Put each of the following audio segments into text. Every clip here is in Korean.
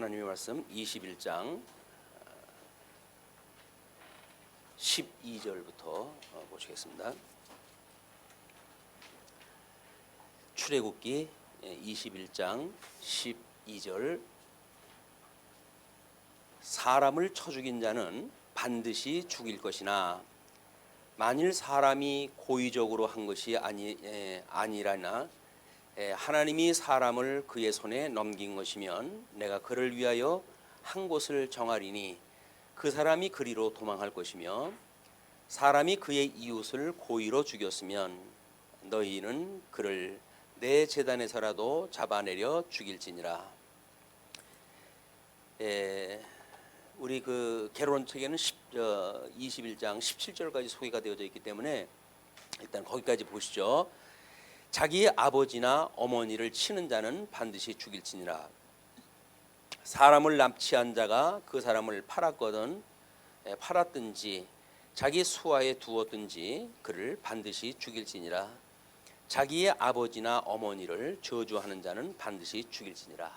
하나님의 말씀 21장 12절부터 보시겠습니다. 출애굽기 21장 12절 사람을 쳐 죽인 자는 반드시 죽일 것이나 만일 사람이 고의적으로 한 것이 아니라나 하나님이 사람을 그의 손에 넘긴 것이면 내가 그를 위하여 한 곳을 정하리니 그 사람이 그리로 도망할 것이며 사람이 그의 이웃을 고의로 죽였으면 너희는 그를 내 제단에서라도 잡아내려 죽일지니라. 우리 그 개론책에는 21장 17절까지 소개가 되어져 있기 때문에 일단 거기까지 보시죠. 자기의 아버지나 어머니를 치는 자는 반드시 죽일지니라. 사람을 납치한 자가 그 사람을 팔았든지 자기 수하에 두었든지 그를 반드시 죽일지니라. 자기의 아버지나 어머니를 저주하는 자는 반드시 죽일지니라.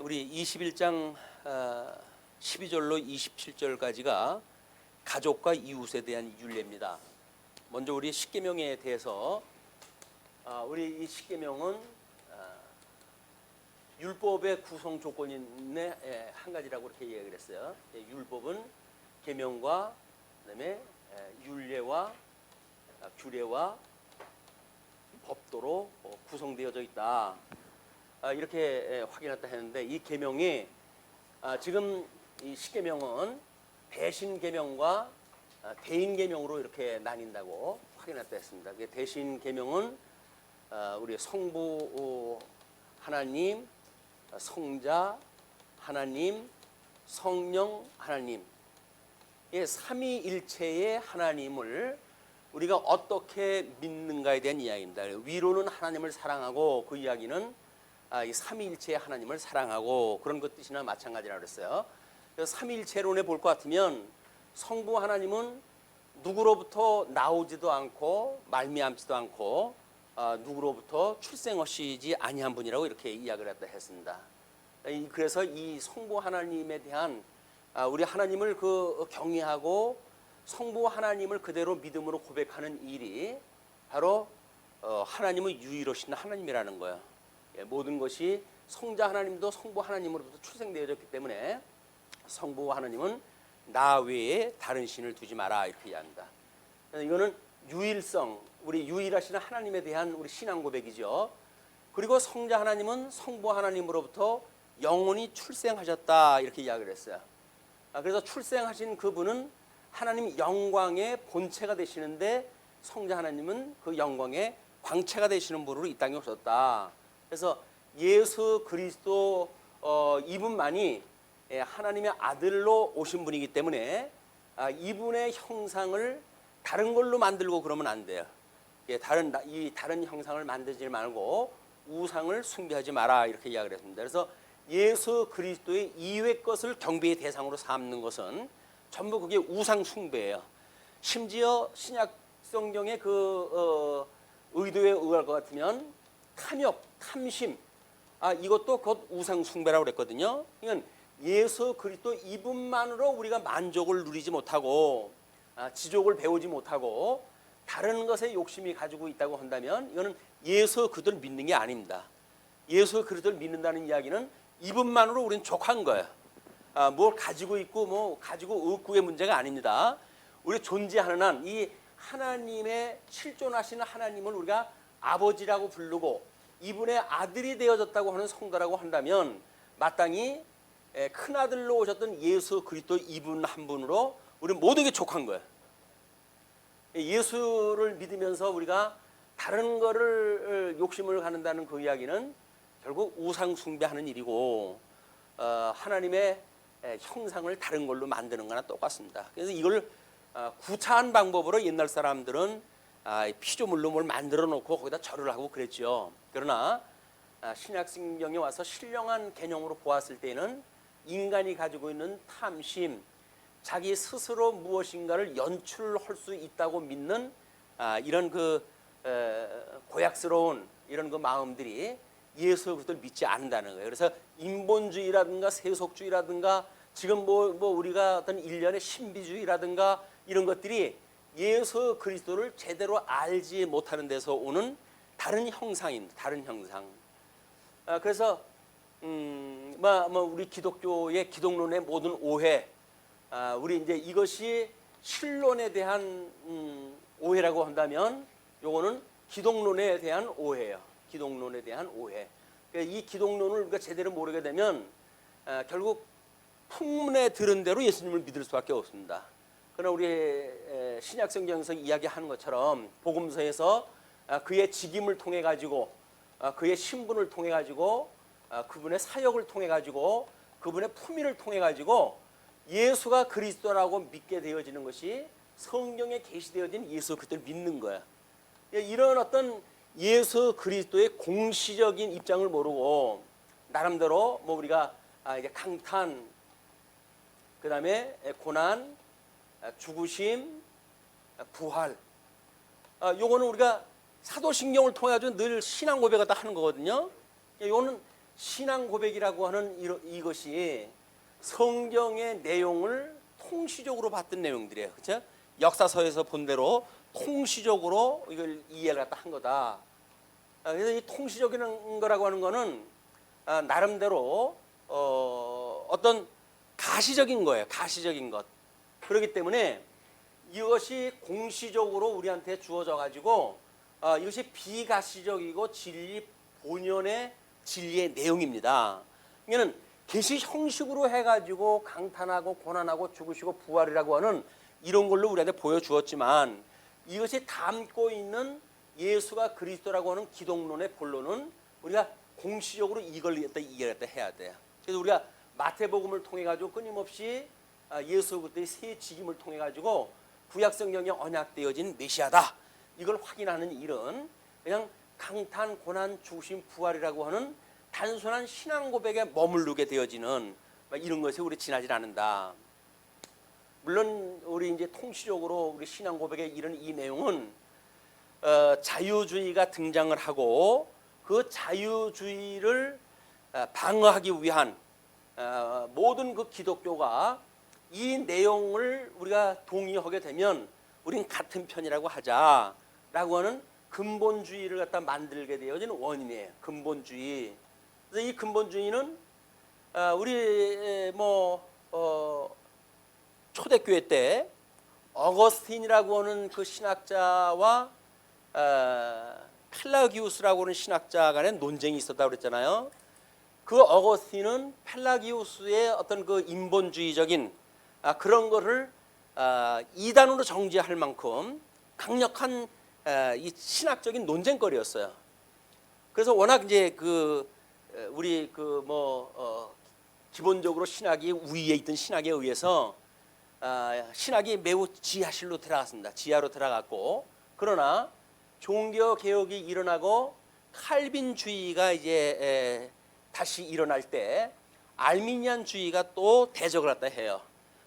우리 21장 12절로 27절까지가 가족과 이웃에 대한 율례입니다. 먼저 우리 십계명에 대해서 우리 이 십계명은 율법의 구성 조건인데 한 가지라고 이렇게 이야기를 했어요. 율법은 계명과 그다음에 율례와 규례와 법도로 구성되어져 있다. 이렇게 확인했다 했는데 이 계명이 지금 이 십계명은 대신 계명과 대인 계명으로 이렇게 나뉜다고 확인했다 했습니다. 대신 계명은 우리 성부 하나님, 성자 하나님, 성령 하나님, 삼위일체의 하나님을 우리가 어떻게 믿는가에 대한 이야기입니다. 위로는 하나님을 사랑하고 그 이야기는 이 삼위일체의 하나님을 사랑하고 그런 것 뜻이나 마찬가지라고 그랬어요. 삼위일체론에 볼 것 같으면 성부 하나님은 누구로부터 나오지도 않고 말미암지도 않고 누구로부터 출생하시지 아니한 분이라고 이렇게 이야기를 했습니다. 그래서 이 성부 하나님에 대한 우리 하나님을 그 경외하고 성부 하나님을 그대로 믿음으로 고백하는 일이 바로 하나님의 유일하신 하나님이라는 거예요. 모든 것이 성자 하나님도 성부 하나님으로부터 출생되어졌기 때문에 성부 하나님은 나 외에 다른 신을 두지 마라 이렇게 이야기합니다. 이거는 유일성, 우리 유일하신 하나님에 대한 우리 신앙 고백이죠. 그리고 성자 하나님은 성부 하나님으로부터 영원히 출생하셨다 이렇게 이야기를 했어요. 그래서 출생하신 그분은 하나님 영광의 본체가 되시는데 성자 하나님은 그 영광의 광채가 되시는 분으로 이 땅에 오셨다. 그래서 예수 그리스도 이분만이 하나님의 아들로 오신 분이기 때문에 이분의 형상을 다른 걸로 만들고 그러면 안 돼요. 다른 형상을 만들지 말고 우상을 숭배하지 마라 이렇게 이야기를 했습니다. 그래서 예수 그리스도의 이외 것을 경배의 대상으로 삼는 것은 전부 그게 우상 숭배예요. 심지어 신약 성경의 그 의도에 의할 것 같으면 탐욕, 탐심 이것도 곧 우상 숭배라고 그랬거든요. 그러니까 예수 그리스도 이분만으로 우리가 만족을 누리지 못하고 지족을 배우지 못하고 다른 것에 욕심이 가지고 있다고 한다면 이거는 예수 그리스도를 믿는 게 아닙니다. 예수 그리스도를 믿는다는 이야기는 이분만으로 우리는 족한 거예요. 뭘 가지고 있고 뭐 가지고 없고의 문제가 아닙니다. 우리 존재하는 한 이 하나님의 실존하시는 하나님을 우리가 아버지라고 부르고 이분의 아들이 되어졌다고 하는 성도라고 한다면 마땅히 큰아들로 오셨던 예수 그리스도 이분 한 분으로 우리는 모든 게 족한 거예요. 예수를 믿으면서 우리가 다른 거를 욕심을 갖는다는 그 이야기는 결국 우상 숭배하는 일이고 하나님의 형상을 다른 걸로 만드는 거나 똑같습니다. 그래서 이걸 구차한 방법으로 옛날 사람들은 피조물로 뭘 만들어 놓고 거기다 절을 하고 그랬죠. 그러나 신약성경에 와서 신령한 개념으로 보았을 때는 인간이 가지고 있는 탐심, 자기 스스로 무엇인가를 연출할 수 있다고 믿는 이런 그 고약스러운 이런 그 마음들이 예수 그리스도를 믿지 않는다는 거예요. 그래서 인본주의라든가 세속주의라든가 지금 뭐 우리가 어떤 일련의 신비주의라든가 이런 것들이 예수 그리스도를 제대로 알지 못하는 데서 오는 다른 형상입니다. 다른 형상. 그래서 우리 기독교의 기독론의 모든 오해, 우리 이제 이것이 신론에 대한 오해라고 한다면, 요거는 기독론에 대한 오해예요. 기독론에 대한 오해. 그러니까 이 기독론을 우리가 제대로 모르게 되면 결국 풍문에 들은 대로 예수님을 믿을 수밖에 없습니다. 그러나 우리 신약성경에서 이야기하는 것처럼 복음서에서 그의 직임을 통해 가지고, 그의 신분을 통해 가지고, 그분의 사역을 통해 가지고, 그분의 품위를 통해 가지고 예수가 그리스도라고 믿게 되어지는 것이 성경에 계시되어진 예수 그리스도를 믿는 거야. 이런 어떤 예수 그리스도의 공시적인 입장을 모르고 나름대로 뭐 우리가 이제 강탄, 그다음에 고난, 죽으심, 부활, 요거는 우리가 사도신경을 통해 가지고 늘 신앙 고백을 다 하는 거거든요. 요거는 신앙 고백이라고 하는 이것이 성경의 내용을 통시적으로 봤던 내용들이에요. 그렇죠? 역사서에서 본 대로 통시적으로 이걸 이해를 갖다 한 거다. 그래서 이 통시적인 거라고 하는 거는 나름대로 어떤 가시적인 거예요. 가시적인 것. 그렇기 때문에 이것이 공시적으로 우리한테 주어져 가지고 이것이 비가시적이고 진리 본연의 진리의 내용입니다. 이거는 계시 형식으로 해가지고 강탄하고 고난하고 죽으시고 부활이라고 하는 이런 걸로 우리한테 보여주었지만, 이것이 담고 있는 예수가 그리스도라고 하는 기독론의 본론은 우리가 공시적으로 이걸 이해를 해야 돼요. 그래서 우리가 마태복음을 통해 가지고 끊임없이 예수 그리스도의 새 직임을 통해 가지고 구약성경에 언약되어진 메시아다, 이걸 확인하는 일은 그냥 강탄, 고난, 죽으심, 부활이라고 하는 단순한 신앙 고백에 머무르게 되어지는 이런 것에 우리 지나질 않는다. 물론 우리 이제 통시적으로 우리 신앙 고백에 이런 이 내용은 자유주의가 등장을 하고 그 자유주의를 방어하기 위한 모든 그 기독교가 이 내용을 우리가 동의하게 되면 우린 같은 편이라고 하자라고 하는 근본주의를 갖다 만들게 되어진 원인이에요. 근본주의. 그래서 이 근본주의는 우리 초대교회 때 어거스틴이라고 하는 그 신학자와 펠라기우스라고 하는 신학자 간의 논쟁이 있었다고 그랬잖아요. 그 어거스틴은 펠라기우스의 어떤 그 인본주의적인 그런 거를 이단으로 정죄할 만큼 강력한 이 신학적인 논쟁거리였어요. 그래서 워낙 이제 우리 기본적으로 신학이 우위에 있던 신학에 의해서 신학이 매우 지하실로 들어갔습니다. 지하로 들어갔고, 그러나 종교 개혁이 일어나고 칼빈주의가 이제 다시 일어날 때 알미니안주의가 또 대적을 갖다 해요.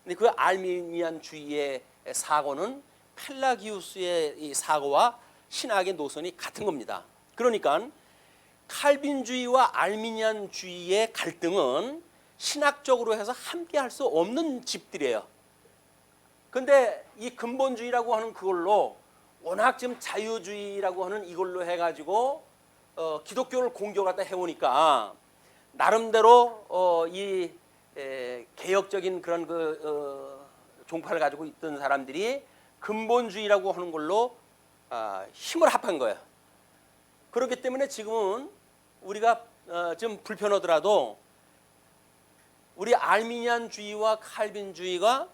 근데 그 알미니안주의의 사고는 펠라기우스의 이 사고와 신학의 노선이 같은 겁니다. 그러니까 칼빈주의와 알미니안주의의 갈등은 신학적으로 해서 함께 할 수 없는 집들이에요. 근데 이 근본주의라고 하는 그걸로 워낙 지금 자유주의라고 하는 이걸로 해가지고 기독교를 공격하다 해오니까 나름대로 이 개혁적인 그런 종파를 가지고 있던 사람들이 근본주의라고 하는 걸로 힘을 합한 거예요. 그렇기 때문에 지금은 우리가 좀 불편하더라도 우리 알미니안주의와 칼빈주의가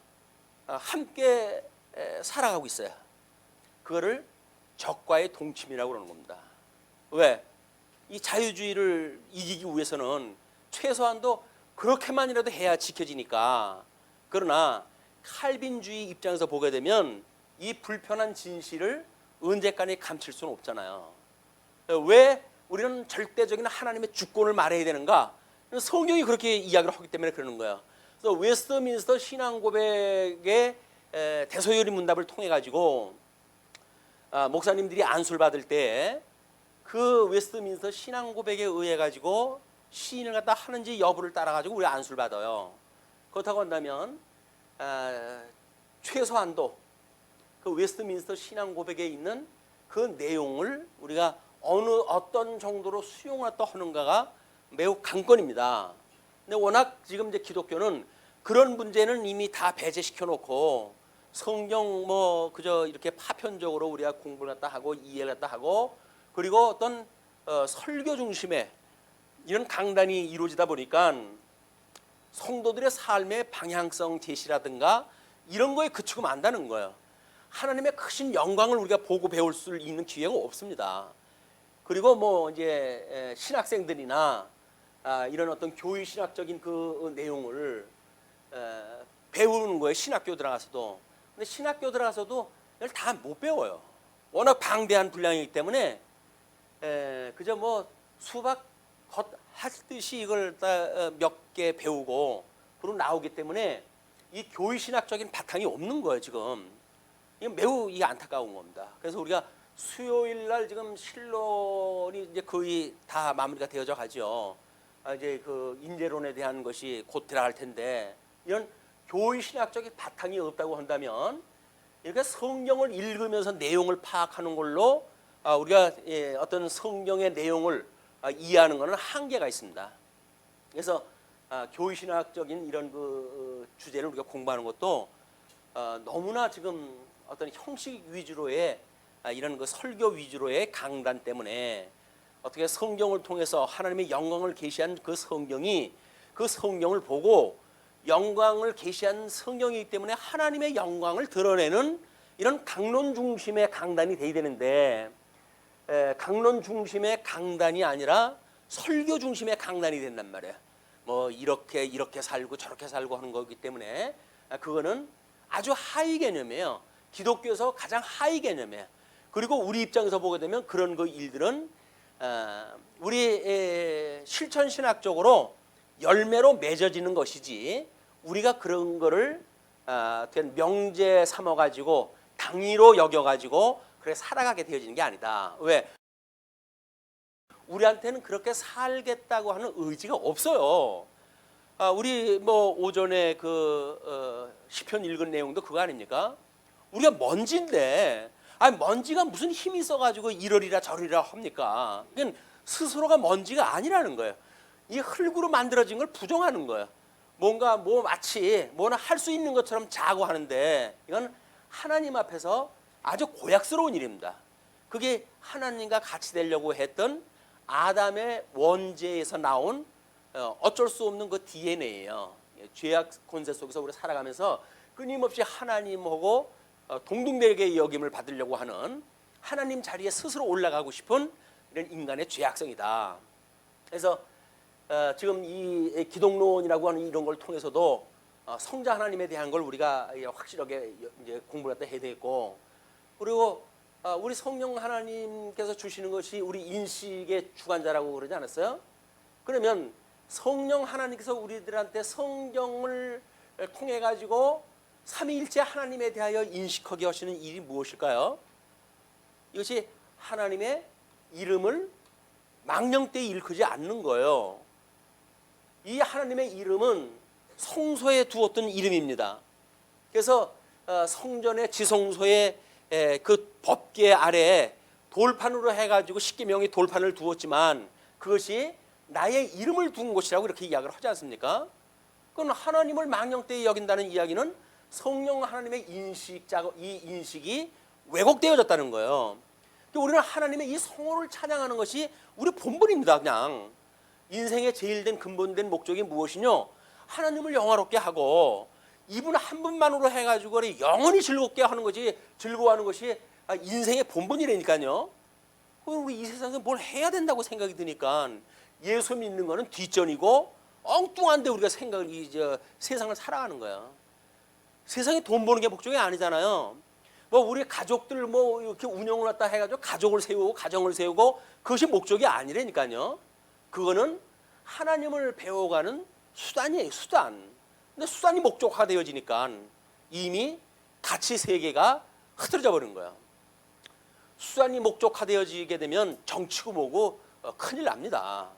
함께 살아가고 있어요. 그거를 적과의 동침이라고 그러는 겁니다. 왜? 이 자유주의를 이기기 위해서는 최소한도 그렇게만이라도 해야 지켜지니까. 그러나 칼빈주의 입장에서 보게 되면 이 불편한 진실을 언제까지 감출 수는 없잖아요. 왜 우리는 절대적인 하나님의 주권을 말해야 되는가? 성경이 그렇게 이야기를 하기 때문에 그러는 거예요. 그래서 웨스트민스터 신앙고백의 대소요리 문답을 통해 가지고 목사님들이 안수를 받을 때 그 웨스트민스터 신앙 고백에 의해 가지고 시인을 갖다 하는지 여부를 따라 가지고 우리 안수를 받아요. 그렇다고 한다면 최소한도 그 웨스트민스터 신앙 고백에 있는 그 내용을 우리가 어떤 정도로 수용을 또 하는가가 매우 관건입니다. 근데 워낙 지금 이제 기독교는 그런 문제는 이미 다 배제시켜 놓고 성경 뭐 그저 이렇게 파편적으로 우리가 공부를 갖다 하고 이해를 갖다 하고 그리고 어떤 설교 중심의 이런 강단이 이루어지다 보니까 성도들의 삶의 방향성 제시라든가 이런 거에 그치고 만다는 거예요. 하나님의 크신 영광을 우리가 보고 배울 수 있는 기회가 없습니다. 그리고 뭐 이제 신학생들이나 이런 어떤 교회 신학적인 그 내용을 배우는 거예요. 신학교 들어가서도. 근데 신학교 들어가서도 이걸 다 못 배워요. 워낙 방대한 분량이기 때문에 그저 뭐 수박 겉 하듯이 이걸 몇 개 배우고 그러고 나오기 때문에 이 교회 신학적인 바탕이 없는 거예요. 지금 이건 매우 이게 안타까운 겁니다. 그래서 우리가 수요일 날 지금 신론이 이제 거의 다 마무리가 되어져 가죠. 이제 그 인재론에 대한 것이 곧 들어갈 텐데 이런 교회 신학적인 바탕이 없다고 한다면 이렇게 성경을 읽으면서 내용을 파악하는 걸로 우리가 어떤 성경의 내용을 이해하는 것은 한계가 있습니다. 그래서 교회 신학적인 이런 그 주제를 우리가 공부하는 것도 너무나 지금 어떤 형식 위주로의 이런 그 설교 위주로의 강단 때문에 어떻게 성경을 통해서 하나님의 영광을 계시한 그 성경이 그 성경을 보고 영광을 계시한 성경이기 때문에 하나님의 영광을 드러내는 이런 강론 중심의 강단이 돼야 되는데 강론 중심의 강단이 아니라 설교 중심의 강단이 된단 말이에요. 뭐 이렇게 살고 저렇게 살고 하는 거기 때문에 그거는 아주 하위 개념이에요. 기독교에서 가장 하위 개념이에요. 그리고 우리 입장에서 보게 되면 그런 그 일들은 우리 실천 신학적으로 열매로 맺어지는 것이지 우리가 그런 거를 명제 삼아 가지고 당위로 여겨 가지고 그래 살아가게 되어지는 게 아니다. 왜? 우리한테는 그렇게 살겠다고 하는 의지가 없어요. 우리 뭐 오전에 그 시편 읽은 내용도 그거 아닙니까? 우리가 먼지인데 먼지가 무슨 힘이 있어가지고 이러리라 저러리라 합니까? 이건 스스로가 먼지가 아니라는 거예요. 이 흙으로 만들어진 걸 부정하는 거예요. 뭔가 뭐 마치 뭐나 할 수 있는 것처럼 자고 하는데 이건 하나님 앞에서 아주 고약스러운 일입니다. 그게 하나님과 같이 되려고 했던 아담의 원죄에서 나온 어쩔 수 없는 그 DNA예요. 죄악 권세 속에서 우리 살아가면서 끊임없이 하나님하고 동등되게 여김을 받으려고 하는 하나님 자리에 스스로 올라가고 싶은 이런 인간의 죄악성이다. 그래서 지금 이 기독론이라고 하는 이런 걸 통해서도 성자 하나님에 대한 걸 우리가 확실하게 이제 공부를 해야 되겠고, 그리고 우리 성령 하나님께서 주시는 것이 우리 인식의 주관자라고 그러지 않았어요? 그러면 성령 하나님께서 우리들한테 성경을 통해 가지고 삼위일체 하나님에 대하여 인식하게 하시는 일이 무엇일까요? 이것이 하나님의 이름을 망령되이 일컫지 않는 거예요. 이 하나님의 이름은 성소에 두었던 이름입니다. 그래서 성전의 지성소의 그 법궤 아래에 돌판으로 해가지고 십계명의 돌판을 두었지만 그것이 나의 이름을 둔 곳이라고 이렇게 이야기를 하지 않습니까? 그건 하나님을 망령되이 여긴다는 이야기는 성령 하나님의 이 인식이 왜곡되어졌다는 거예요. 우리는 하나님의 이 성호를 찬양하는 것이 우리 본분입니다. 그냥 인생의 제일 된 근본된 목적이 무엇이뇨? 하나님을 영화롭게 하고 이분 한 분만으로 해가지고 영원히 즐겁게 하는 것이, 즐거워하는 것이 인생의 본분이라니까요. 우리 이 세상에서 뭘 해야 된다고 생각이 드니까 예수 믿는 거는 뒷전이고 엉뚱한데 우리가 세상을 살아가는 거야. 세상에 돈 버는 게 목적이 아니잖아요. 뭐 우리 가족들 뭐 이렇게 운영을 갖다 해가지고 가족을 세우고 가정을 세우고 그것이 목적이 아니라니까요. 그거는 하나님을 배워가는 수단이에요, 수단. 근데 수단이 목적화되어지니까 이미 가치 세계가 흐트러져 버린 거야. 수단이 목적화되어지게 되면 정치고 뭐고 큰일 납니다.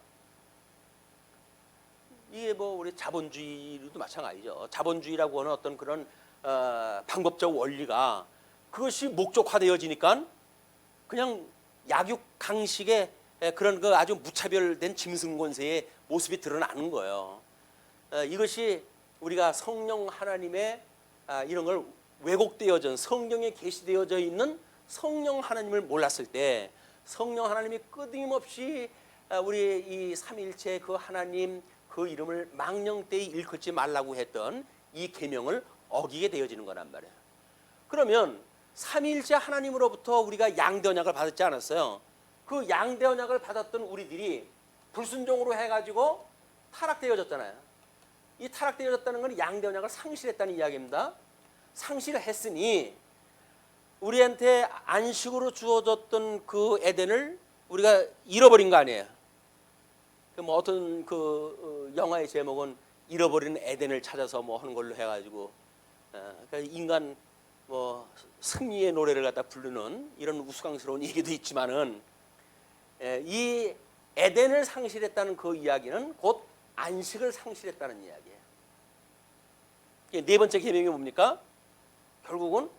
이게 뭐 우리 자본주의도 마찬가지죠. 자본주의라고 하는 어떤 그런 방법적 원리가 그것이 목적화되어지니까 그냥 약육강식의 그런 그 아주 무차별된 짐승 권세의 모습이 드러나는 거예요. 이것이 우리가 성령 하나님의 이런 걸 왜곡되어진 성경에 계시되어져 있는 성령 하나님을 몰랐을 때 성령 하나님이 끊임없이 우리 이 삼위일체 그 하나님 그 이름을 망령되이 일컫지 말라고 했던 이 계명을 어기게 되어지는 거란 말이에요. 그러면 삼위일체 하나님으로부터 우리가 양대 언약을 받았지 않았어요? 그 양대 언약을 받았던 우리들이 불순종으로 해가지고 타락되어졌잖아요. 이 타락되어졌다는 건 양대 언약을 상실했다는 이야기입니다. 상실을 했으니 우리한테 안식으로 주어졌던 그 에덴을 우리가 잃어버린 거 아니에요. 뭐 어떤 그 영화의 제목은 잃어버린 에덴을 찾아서 뭐 하는 걸로 해가지고 그러니까 인간 뭐 승리의 노래를 갖다 부르는 이런 우스꽝스러운 얘기도 있지만은 이 에덴을 상실했다는 그 이야기는 곧 안식을 상실했다는 이야기예요. 네 번째 계명이 뭡니까? 결국은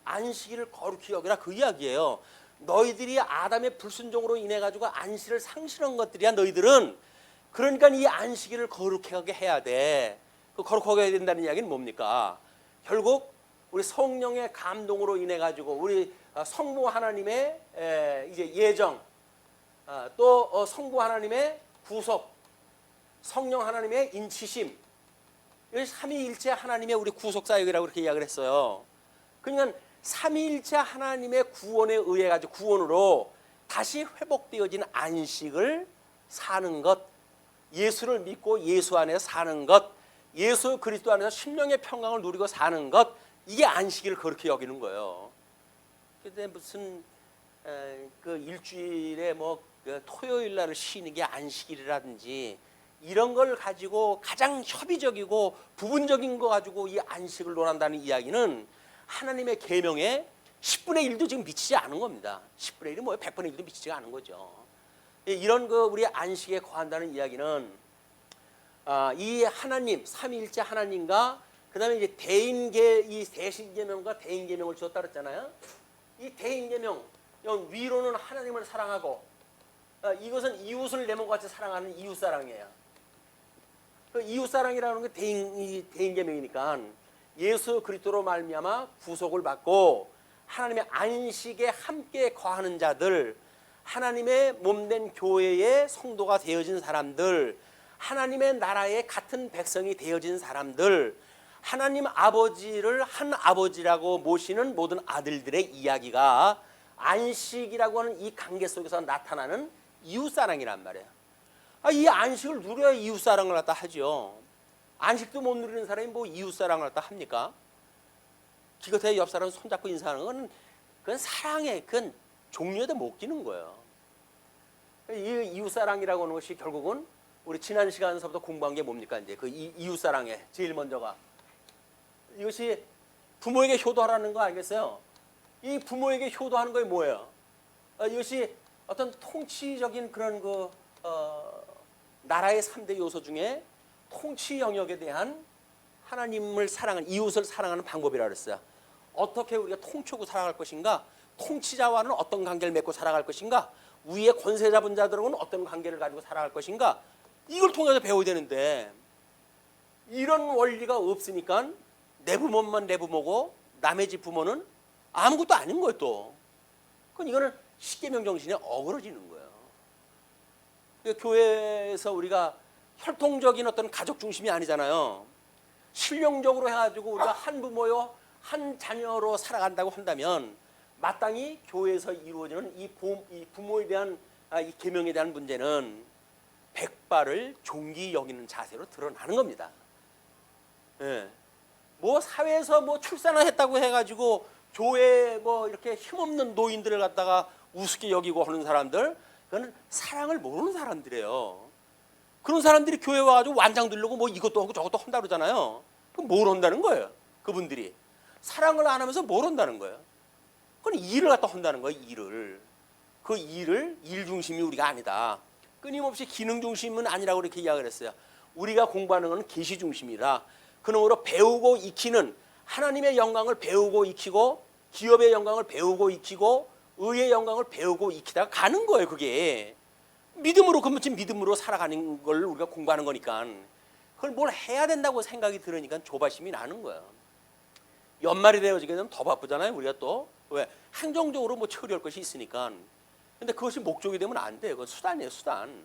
안식일을 거룩히 여기라 그 이야기예요. 너희들이 아담의 불순종으로 인해 가지고 안식을 상실한 것들이야. 너희들은 그러니까 이 안식일을 거룩하게 해야 돼. 그 거룩하게 해야 된다는 이야기는 뭡니까? 결국 우리 성령의 감동으로 인해 가지고 우리 성부 하나님의 이제 예정, 또 성부 하나님의 구속, 성령 하나님의 인치심, 이 삼위일체 하나님의 우리 구속 사역이라고 그렇게 이야기를 했어요. 그러니까 삼위일체 하나님의 구원에 의해 가지고 구원으로 다시 회복되어진 안식을 사는 것, 예수를 믿고 예수 안에서 사는 것, 예수 그리스도 안에서 심령의 평강을 누리고 사는 것, 이게 안식일을 그렇게 여기는 거예요. 근데 무슨 그 일주일에 뭐 토요일 날을 쉬는 게 안식일이라든지 이런 걸 가지고 가장 협의적이고 부분적인 거 가지고 이 안식을 논한다는 이야기는 하나님의 계명에 10분의 1도 지금 미치지 않은 겁니다. 10분의 1이 뭐예요? 100분의 1도 미치지가 않은 거죠. 이런 그 우리 안식에 거한다는 이야기는 이 하나님 삼위일체 하나님과 그다음에 이제 대인계 이 대신계명과 대인계명을 주었다 그랬잖아요. 이 대인계명 위로는 하나님을 사랑하고 이것은 이웃을 내 몸같이 사랑하는 이웃사랑이에요. 그 이웃사랑이라는 게 대인계명이니까 예수 그리스도로 말미암아 구속을 받고 하나님의 안식에 함께 거하는 자들, 하나님의 몸된 교회의 성도가 되어진 사람들, 하나님의 나라의 같은 백성이 되어진 사람들, 하나님 아버지를 한 아버지라고 모시는 모든 아들들의 이야기가 안식이라고 하는 이 관계 속에서 나타나는 이웃사랑이란 말이에요. 이 안식을 누려야 이웃사랑을 갖다 하죠. 안식도 못 누리는 사람이 뭐 이웃사랑을 갖다 합니까? 기껏해야 옆 사람 손잡고 인사하는 건 그건 사랑의 그건 종류에도 못 끼는 거예요. 이 이웃사랑이라고 하는 것이 결국은 우리 지난 시간서부터 공부한 게 뭡니까? 이제 그 이웃사랑에 제일 먼저가 이것이 부모에게 효도하라는 거 알겠어요? 이 부모에게 효도하는 게 뭐예요? 이것이 어떤 통치적인 그런 그 나라의 3대 요소 중에 통치 영역에 대한 하나님을 사랑하는 이웃을 사랑하는 방법이라고 그랬어요. 어떻게 우리가 통치하고 살아갈 것인가? 통치자와는 어떤 관계를 맺고 살아갈 것인가? 위에 권세 잡은 자들하고는 어떤 관계를 가지고 살아갈 것인가? 이걸 통해서 배워야 되는데 이런 원리가 없으니까 내 부모만 내 부모고 남의 집 부모는 아무것도 아닌 거예요 또. 그건 이거는 십계명 정신에 어그러지는 거예요. 교회에서 우리가 혈통적인 어떤 가족 중심이 아니잖아요. 실용적으로 해가지고 우리가 한 부모요 한 자녀로 살아간다고 한다면 마땅히 교회에서 이루어지는 이 부모에 대한 이 계명에 대한 문제는 백발을 종기 여기는 자세로 드러나는 겁니다. 예. 뭐 사회에서 뭐 출산을 했다고 해가지고 교회에 뭐 이렇게 힘없는 노인들을 갖다가 우습게 여기고 하는 사람들, 그건 사랑을 모르는 사람들이에요. 그런 사람들이 교회 와가지고 완장 들려고 뭐 이것도 하고 저것도 한다 그러잖아요. 그럼 뭘 한다는 거예요? 그분들이 사랑을 안 하면서 뭘 한다는 거예요? 그건 일을 갖다 한다는 거예요. 일을. 그 일을 일 중심이 우리가 아니다. 끊임없이 기능 중심은 아니라고 이렇게 이야기를 했어요. 우리가 공부하는 것은 계시 중심이라 그러므로 배우고 익히는 하나님의 영광을 배우고 익히고 기업의 영광을 배우고 익히고 의의 영광을 배우고 익히다가 가는 거예요. 그게 믿음으로 그러면 지금 믿음으로 살아가는 걸 우리가 공부하는 거니까 그걸 뭘 해야 된다고 생각이 들으니까 조바심이 나는 거예요. 연말이 되어지게 되면 더 바쁘잖아요. 우리가 또 왜 행정적으로 뭐 처리할 것이 있으니까. 근데 그것이 목적이 되면 안 돼요. 그건 수단이에요. 수단.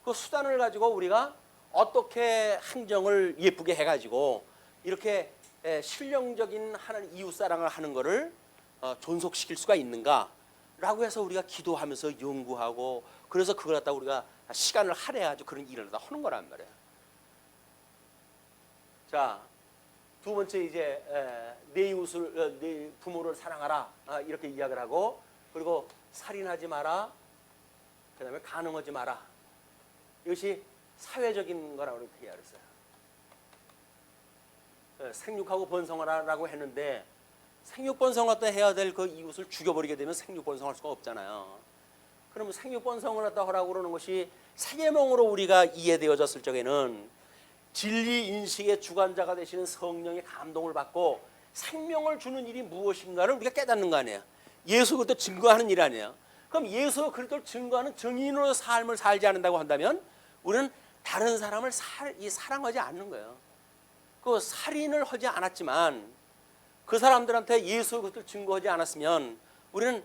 그 수단을 가지고 우리가 어떻게 행정을 예쁘게 해가지고 이렇게 실용적인 하나님 이웃 사랑을 하는 것을 존속시킬 수가 있는가라고 해서 우리가 기도하면서 연구하고 그래서 그걸 갖다 우리가 시간을 할애해가지고 그런 일을 다 하는 거란 말이에요. 자, 두 번째 이제 내 이웃을 내 부모를 사랑하라 이렇게 이야기를 하고 그리고 살인하지 마라. 그다음에 간음하지 마라. 이것이 사회적인 거라고 이렇게 이야기했어요. 생육하고 번성하라라고 했는데 생육번성할 때 해야 될 그 이웃을 죽여버리게 되면 생육번성할 수가 없잖아요. 그러면 생육번성을 갖다 하라고 그러는 것이 세계명으로 우리가 이해되어졌을 적에는 진리 인식의 주관자가 되시는 성령의 감동을 받고 생명을 주는 일이 무엇인가를 우리가 깨닫는 거 아니에요. 예수 그리스도 증거하는 일 아니에요. 그럼 예수 그리스도를 증거하는 증인으로 삶을 살지 않는다고 한다면 우리는 다른 사람을 사랑하지 않는 거예요. 그 살인을 하지 않았지만 그 사람들한테 예수 그리스도를 증거하지 않았으면 우리는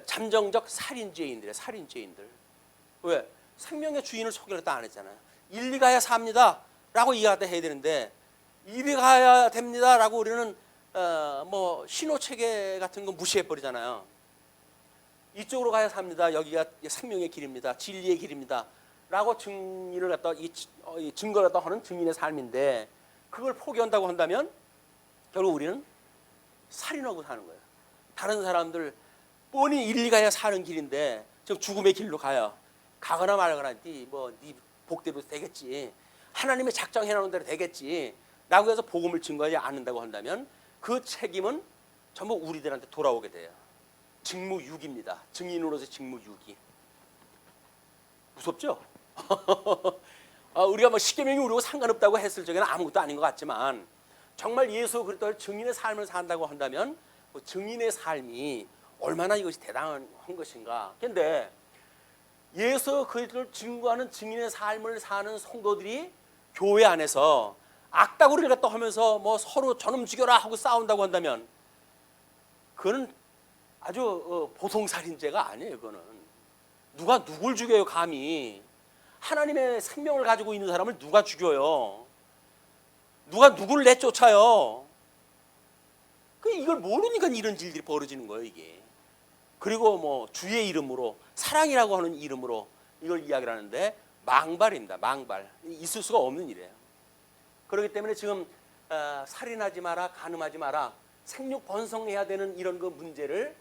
잠정적 살인죄인들이에요. 살인죄인들. 왜? 생명의 주인을 소개를 안 했잖아요. 일리 가야 삽니다 라고 이야기 해야 되는데 이리 가야 됩니다 라고 우리는 뭐 신호체계 같은 거 무시해버리잖아요. 이쪽으로 가야 삽니다. 여기가 생명의 길입니다. 진리의 길입니다 라고 증인을 갖다 이 증거를 갖다 하는 증인의 삶인데 그걸 포기한다고 한다면 결국 우리는 살인하고 사는 거예요. 다른 사람들 뻔히 일리 가야 사는 길인데 저 죽음의 길로 가요. 가거나 말거나 네 복대로 되겠지. 하나님의 작정해 놓은 대로 되겠지. 라고 해서 복음을 증거하지 않는다고 한다면 그 책임은 전부 우리들한테 돌아오게 돼요. 직무유기입니다. 증인으로서 직무유기. 무섭죠? 우리가 뭐 십계명이 우리하고 상관없다고 했을 적에는 아무것도 아닌 것 같지만 정말 예수 그리스도의 증인의 삶을 산다고 한다면 그 증인의 삶이 얼마나 이것이 대단한 것인가. 그런데 예수 그리스도를 증거하는 증인의 삶을 사는 성도들이 교회 안에서 악다구리를 갖다 하면서 뭐 서로 저놈 죽여라 하고 싸운다고 한다면 그거는 아주 보통살인죄가 아니에요. 그거는 누가 누굴 죽여요? 감히 하나님의 생명을 가지고 있는 사람을 누가 죽여요? 누가 누구를 내쫓아요? 이걸 모르니까 이런 일들이 벌어지는 거예요. 이게. 그리고 뭐 주의 이름으로 사랑이라고 하는 이름으로 이걸 이야기를 하는데 망발입니다. 망발. 있을 수가 없는 일이에요. 그렇기 때문에 지금 살인하지 마라, 간음하지 마라, 생육 번성해야 되는 이런 그 문제를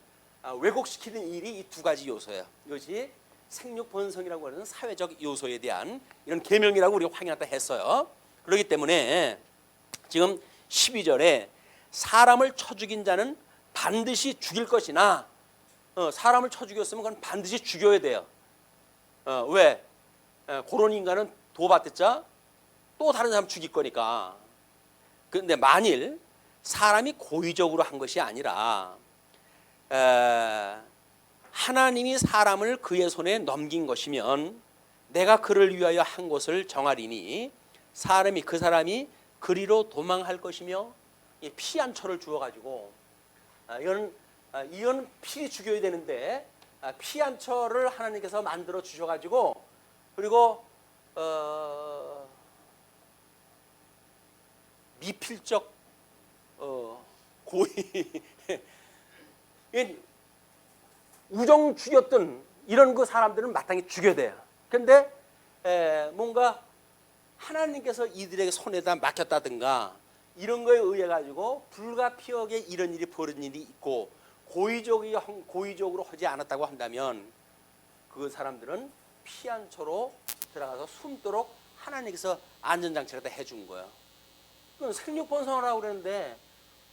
왜곡시키는 일이 이 두 가지 요소예요. 이것이 생육 번성이라고 하는 사회적 요소에 대한 이런 계명이라고 우리가 확인했다 했어요. 그렇기 때문에 지금 12절에 사람을 쳐 죽인 자는 반드시 죽일 것이나 사람을 쳐 죽였으면 그건 반드시 죽여야 돼요. 왜? 그런 인간은 도받았자 또 다른 사람 죽일 거니까. 그런데 만일 사람이 고의적으로 한 것이 아니라 하나님이 사람을 그의 손에 넘긴 것이면 내가 그를 위하여 한 곳을 정하리니 그 사람이 그리로 도망할 것이며 피한처를 주어가지고 이건 필히 죽여야 되는데 피한처를 하나님께서 만들어 주셔가지고 그리고 미필적 고의 우정 죽였던 이런 그 사람들은 마땅히 죽여야 돼요. 그런데 뭔가 하나님께서 이들에게 손에다 맡겼다든가 이런 거에 의해 가지고 불가피하게 이런 일이 벌어진 일이 있고 고의적으로 하지 않았다고 한다면 그 사람들은 피한처로 들어가서 숨도록 하나님께서 안전장치를 다 해준 거예요. 생육번성하라고 그러는데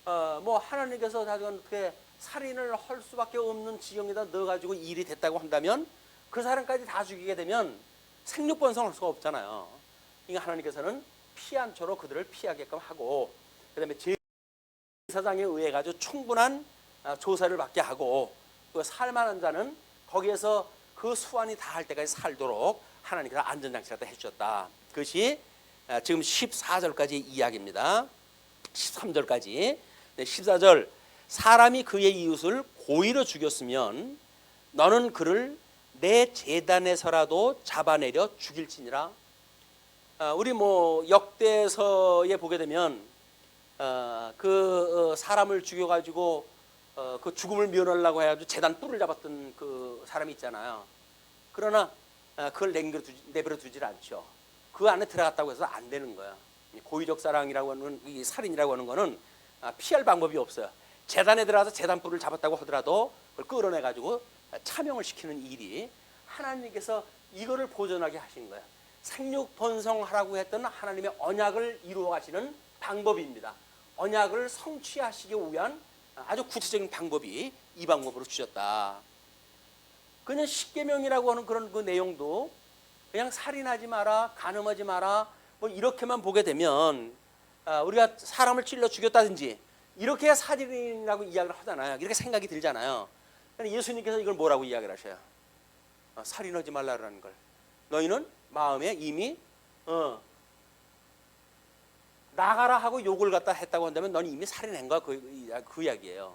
뭐 하나님께서 어떻게 살인을 할 수밖에 없는 지경에다 넣어가지고 일이 됐다고 한다면 그 사람까지 다 죽이게 되면 생육번성할 수가 없잖아요. 그러니까 하나님께서는 피한초로 그들을 피하게끔 하고, 그 다음에 제사장에 의해 가지고 충분한 조사를 받게 하고, 그 살만한 자는 거기에서 그 수완이 다할 때까지 살도록 하나님께서 안전장치를 다 해주셨다. 그것이 지금 14절까지 이야기입니다. 13절까지. 14절, 사람이 그의 이웃을 고의로 죽였으면 너는 그를 내 제단에서라도 잡아내려 죽일지니라. 우리 뭐 역대서에 보게 되면 사람을 죽여가지고 그 죽음을 면하려고 해가지고 제단 뿔을 잡았던 그 사람이 있잖아요. 그러나 그걸 내버려 두질 않죠. 그 안에 들어갔다고 해서 안 되는 거야. 고의적 사랑이라고 하는, 이 살인이라고 하는 거는 피할 방법이 없어요. 제단에 들어가서 제단 뿔을 잡았다고 하더라도 그걸 끌어내가지고 차명을 시키는 일이, 하나님께서 이거를 보존하게 하신 거예요. 생육 번성하라고 했던 하나님의 언약을 이루어 가시는 방법입니다. 언약을 성취하시기 위한 아주 구체적인 방법이 이 방법으로 주셨다. 그냥 십계명이라고 하는 그런 그 내용도 그냥 살인하지 마라, 간음하지 마라, 뭐 이렇게만 보게 되면 우리가 사람을 찔러 죽였다든지 이렇게 해야 살인이라고 이야기를 하잖아요. 이렇게 생각이 들잖아요. 예수님께서 이걸 뭐라고 이야기를 하셔요? 살인하지 말라라는 걸. 너희는 마음에 이미 나가라 하고 욕을 갖다 했다고 한다면 너는 이미 살인한 거야. 그 이야기예요.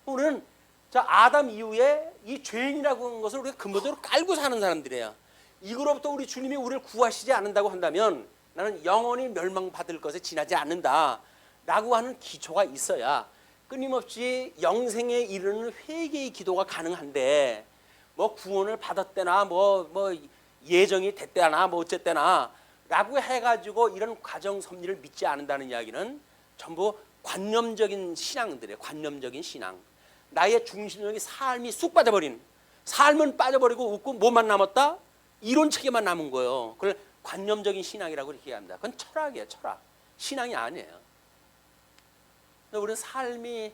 우리는 아담 이후에 이 죄인이라고 하는 것을 우리가 근본적으로 깔고 사는 사람들이에요. 이거로부터 우리 주님이 우리를 구하시지 않는다고 한다면 나는 영원히 멸망받을 것에 지나지 않는다 라고 하는 기초가 있어야 끊임없이 영생에 이르는 회개의 기도가 가능한데, 뭐 구원을 받았대나 뭐 예정이 됐대나 뭐 어쨌대나 라고 해가지고 이런 과정 섭리를 믿지 않는다는 이야기는 전부 관념적인 신앙들이에요. 관념적인 신앙. 나의 중심적인 삶이 쑥 빠져버린, 삶은 빠져버리고 웃고 뭐만 남았다? 이론 체계만 남은 거예요. 그걸 관념적인 신앙이라고 이렇게 합니다. 그건 철학이에요. 철학. 신앙이 아니에요. 우리는 삶이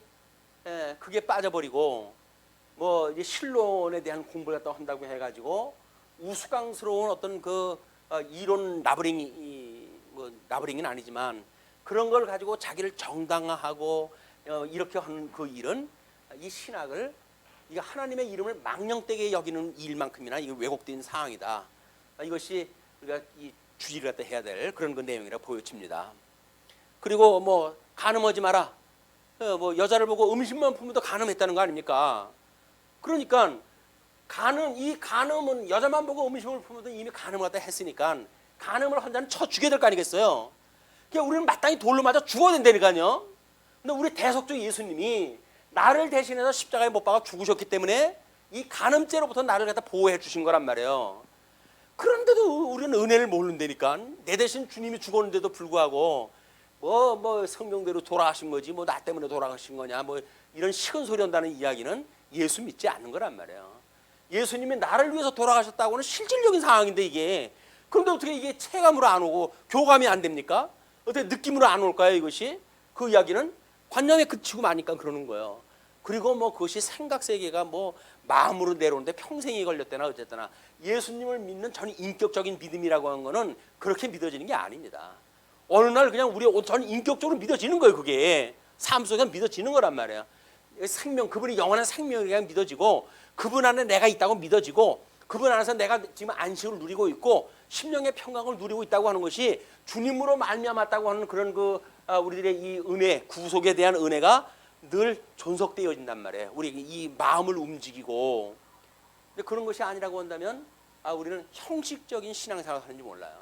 그게 빠져버리고 뭐 이제 신론에 대한 공부를 갖다 한다고 해가지고 우스꽝스러운 어떤 그 이론 나부랭이는 아니지만 그런 걸 가지고 자기를 정당화하고 이렇게 하는 그 일은, 이 신학을, 이게 하나님의 이름을 망령되게 여기는 일만큼이나 이거 왜곡된 상황이다. 이것이 우리가 이 주의를 갖다 해야 될 그런 그 내용이라 보여집니다. 그리고 뭐 간음하지 마라. 뭐 여자를 보고 음식만 품어도 간음했다는 거 아닙니까? 그러니까 이 간음은 여자만 보고 음식을 품어도 이미 간음을 갖다 했으니까 간음을 한 자는 쳐 죽여야 될 거 아니겠어요? 그러니까 우리는 마땅히 돌로 맞아 죽어야 된다니까요. 근데 우리 대속주 예수님이 나를 대신해서 십자가에 못 박아 죽으셨기 때문에 이 간음죄로부터 나를 갖다 보호해 주신 거란 말이에요. 그런데도 우리는 은혜를 모른다니까. 내 대신 주님이 죽었는데도 불구하고 뭐 성경대로 돌아가신 거지 뭐 나 때문에 돌아가신 거냐 뭐 이런 식은 소리 한다는 이야기는 예수 믿지 않는 거란 말이에요. 예수님이 나를 위해서 돌아가셨다고는 실질적인 상황인데 이게, 그런데 어떻게 이게 체감으로 안 오고 교감이 안 됩니까? 어떻게 느낌으로 안 올까요 이것이? 그 이야기는 관념에 그치고 마니까 그러는 거예요. 그리고 뭐 그것이 생각 세계가 뭐 마음으로 내려오는데 평생이 걸렸대나 어쨌거나 예수님을 믿는 전 인격적인 믿음이라고 하는 거는 그렇게 믿어지는 게 아닙니다. 어느 날 그냥 우리 전 인격적으로 믿어지는 거예요. 그게 삶 속에서 믿어지는 거란 말이에요. 생명, 그분이 영원한 생명이 그냥 믿어지고 그분 안에 내가 있다고 믿어지고 그분 안에서 내가 지금 안식을 누리고 있고 심령의 평강을 누리고 있다고 하는 것이 주님으로 말미암았다고 하는 그런 우리들의 이 은혜, 구속에 대한 은혜가 늘 존속되어진단 말이에요. 우리 이 마음을 움직이고. 근데 그런 것이 아니라고 한다면 우리는 형식적인 신앙생활을 하는지 몰라요.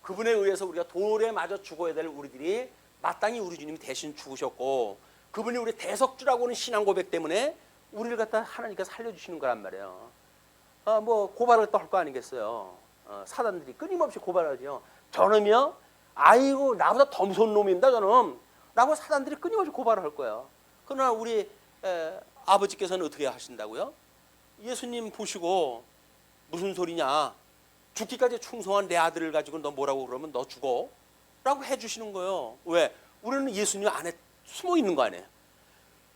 그분에 의해서 우리가 돌에 맞아 죽어야 될 우리들이 마땅히 우리 주님이 대신 죽으셨고 그분이 우리 대속주라고 하는 신앙 고백 때문에 우리를 갖다 하나님께서 살려주시는 거란 말이에요. 뭐 고발을 또 할 거 아니겠어요. 사단들이 끊임없이 고발하죠. 저놈이요? 아이고 나보다 더 무서운 놈입니다 저놈. 라고 사단들이 끊임없이 고발을 할 거예요. 그러나 우리 아버지께서는 어떻게 하신다고요? 예수님 보시고 무슨 소리냐. 죽기까지 충성한 내 아들을 가지고 너 뭐라고 그러면 너 죽어. 라고 해주시는 거예요. 왜? 우리는 예수님 안에 숨어 있는 거 아니에요.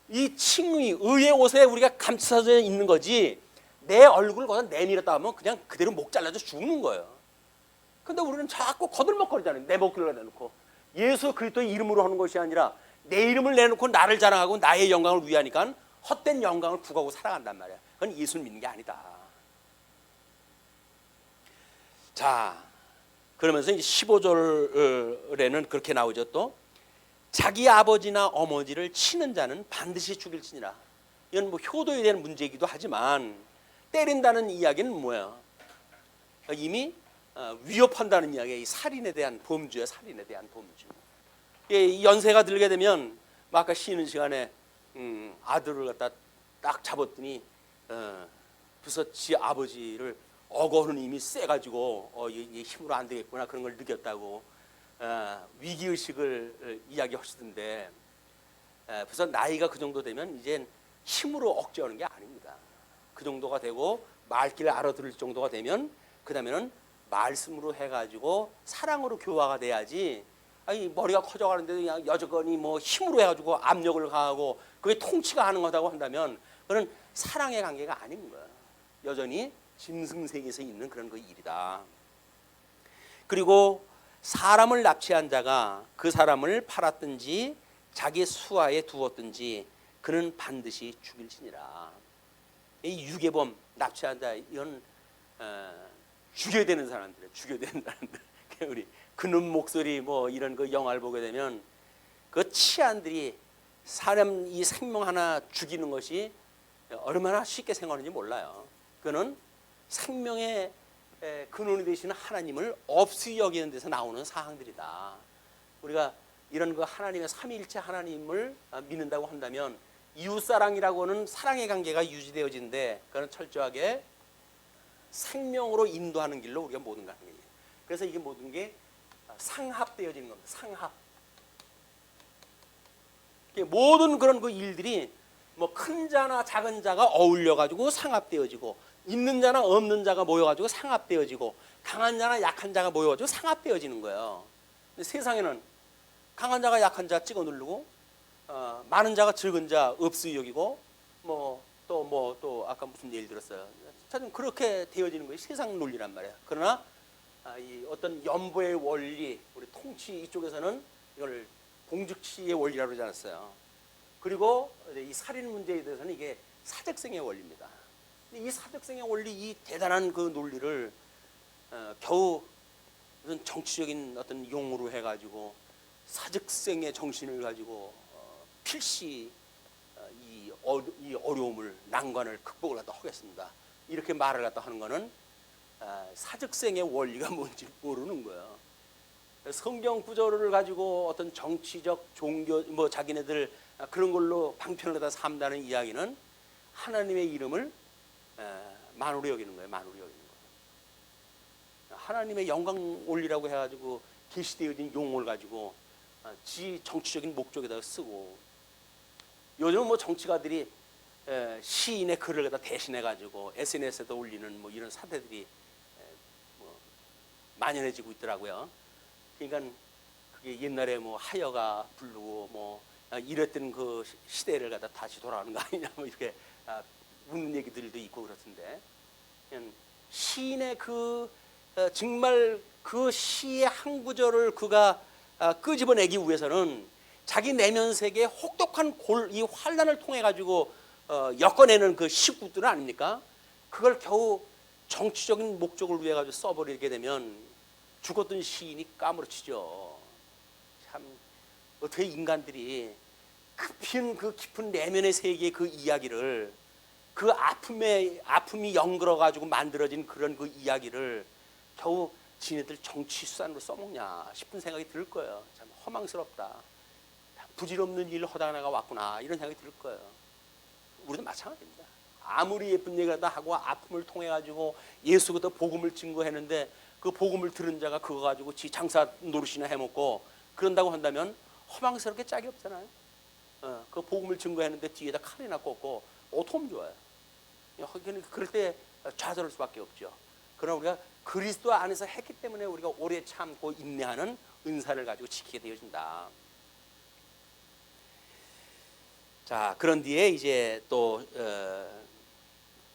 이 칭의, 의의 옷에 우리가 감싸져 있는 거지 내 얼굴을 거기다 내밀었다 하면 그냥 그대로 목 잘라져 죽는 거예요. 근데 우리는 자꾸 거들먹거리잖아요. 내 목줄을 내놓고 예수 그리스도의 이름으로 하는 것이 아니라 내 이름을 내놓고 나를 자랑하고 나의 영광을 위하니까 헛된 영광을 구하고 살아간단 말이야. 그건 예수를 믿는 게 아니다. 자, 그러면서 이제 15절에는 그렇게 나오죠. 또 자기 아버지나 어머니를 치는 자는 반드시 죽일지니라. 이건 뭐 효도에 대한 문제이기도 하지만 때린다는 이야기는 뭐야? 이미 위협한다는 이야기야. 이 살인에 대한 범주야. 살인에 대한 범주. 이 연세가 들게 되면 아까 쉬는 시간에 아들을 갖다 딱 잡았더니 벌써 지 아버지를 어거는 힘이 세가지고 이게 힘으로 안 되겠구나 그런 걸 느꼈다고 위기의식을 이야기하시던데 벌써 나이가 그 정도 되면 이제 힘으로 억제하는 게 아닙니다. 그 정도가 되고 말귀를 알아들을 정도가 되면 그 다음에는 말씀으로 해가지고 사랑으로 교화가 돼야지. 아니 머리가 커져가는데 그냥 여전히 뭐 힘으로 해가지고 압력을 가하고 그게 통치가 가능하다고 한다면 그건 사랑의 관계가 아닌 거야. 여전히 짐승세계에서 있는 그런 그 일이다. 그리고 사람을 납치한 자가 그 사람을 팔았든지 자기 수하에 두었든지 그는 반드시 죽일지니라. 이 유괴범 납치한 자 이건 죽여야 되는 사람들이에요. 죽여야 되는 사람들. 우리 그놈 목소리 뭐 이런 그 영화를 보게 되면 그 치안들이 사람 이 생명 하나 죽이는 것이 얼마나 쉽게 생각하는지 몰라요. 그는 생명의 근원이 되시는 하나님을 없이 여기는 데서 나오는 사항들이다. 우리가 이런 그 하나님의 삼위일체 하나님을 믿는다고 한다면 이웃사랑이라고는 사랑의 관계가 유지되어지는데 그는 철저하게 생명으로 인도하는 길로 우리가 모든 걸 하는 거예요. 그래서 이게 모든 게 상합되어지는 겁니다. 상합. 모든 그런 그 일들이 뭐 큰 자나 작은 자가 어울려 가지고 상합되어지고 있는 자나 없는 자가 모여 가지고 상합되어지고 강한 자나 약한 자가 모여 가지고 상합되어지는 거예요. 근데 세상에는 강한 자가 약한 자 찍어 누르고 많은 자가 적은 자 없이 여기고 또 아까 무슨 예를 들었어요. 참 그렇게 되어지는 것이 세상 논리란 말이에요. 그러나 이 어떤 연보의 원리, 우리 통치 이쪽에서는 이걸 공직치의 원리라고 그러지 않았어요. 그리고 이 살인 문제에 대해서는 이게 사적성의 원리입니다. 이 사적성의 원리, 이 대단한 그 논리를 겨우 무슨 정치적인 어떤 용어로 해가지고 사적성의 정신을 가지고 필시 이 어려움을 난관을 극복을 갖다 하겠습니다. 이렇게 말을 갖다 하는 거는 사적성의 원리가 뭔지 모르는 거예요. 성경 구절을 가지고 어떤 정치적 종교 뭐 자기네들 그런 걸로 방편을 갖다 삼다는 이야기는 하나님의 이름을 만으로 여기는 거예요. 만으로 여기는 거예요. 하나님의 영광 원리라고 해가지고 계시되어진 용어를 가지고 지 정치적인 목적에다가 쓰고 요즘 뭐 정치가들이 시인의 글을 갖다 대신해 가지고 SNS에다 올리는 뭐 이런 사태들이 뭐 만연해지고 있더라고요. 그러니까 그게 옛날에 뭐 하여가 부르고 뭐 이랬던 그 시대를 갖다 다시 돌아가는 거 아니냐 뭐 이렇게 묻는 얘기들도 있고 그렇던데 시인의 그 정말 그 시의 한 구절을 그가 끄집어내기 위해서는 자기 내면 세계의 혹독한 이 환란을 통해 가지고 엮어내는 그 시구들 아닙니까? 그걸 겨우 정치적인 목적을 위해 가지고 써버리게 되면 죽었던 시인이 까무러치죠. 참 어떻게 인간들이 그 깊은 내면의 세계의 그 이야기를 그 아픔이 연결어 가지고 만들어진 그런 그 이야기를 겨우 지네들 정치 수단으로 써먹냐 싶은 생각이 들 거예요. 참 허망스럽다. 부질없는 일을 허다나가 왔구나 이런 생각이 들 거예요. 우리도 마찬가지입니다. 아무리 예쁜 얘기를 다 하고 아픔을 통해 가지고 예수부터 복음을 증거했는데 그 복음을 들은 자가 그거 가지고 지 장사 노릇이나 해먹고 그런다고 한다면 허망스럽게 짝이 없잖아요. 그 복음을 증거했는데 뒤에다 칼이나 꽂고 어떻게 좋아요. 그럴 때 좌절할 수밖에 없죠. 그러나 우리가 그리스도 안에서 했기 때문에 우리가 오래 참고 인내하는 은사를 가지고 지키게 되어진다. 자, 그런 뒤에 이제 또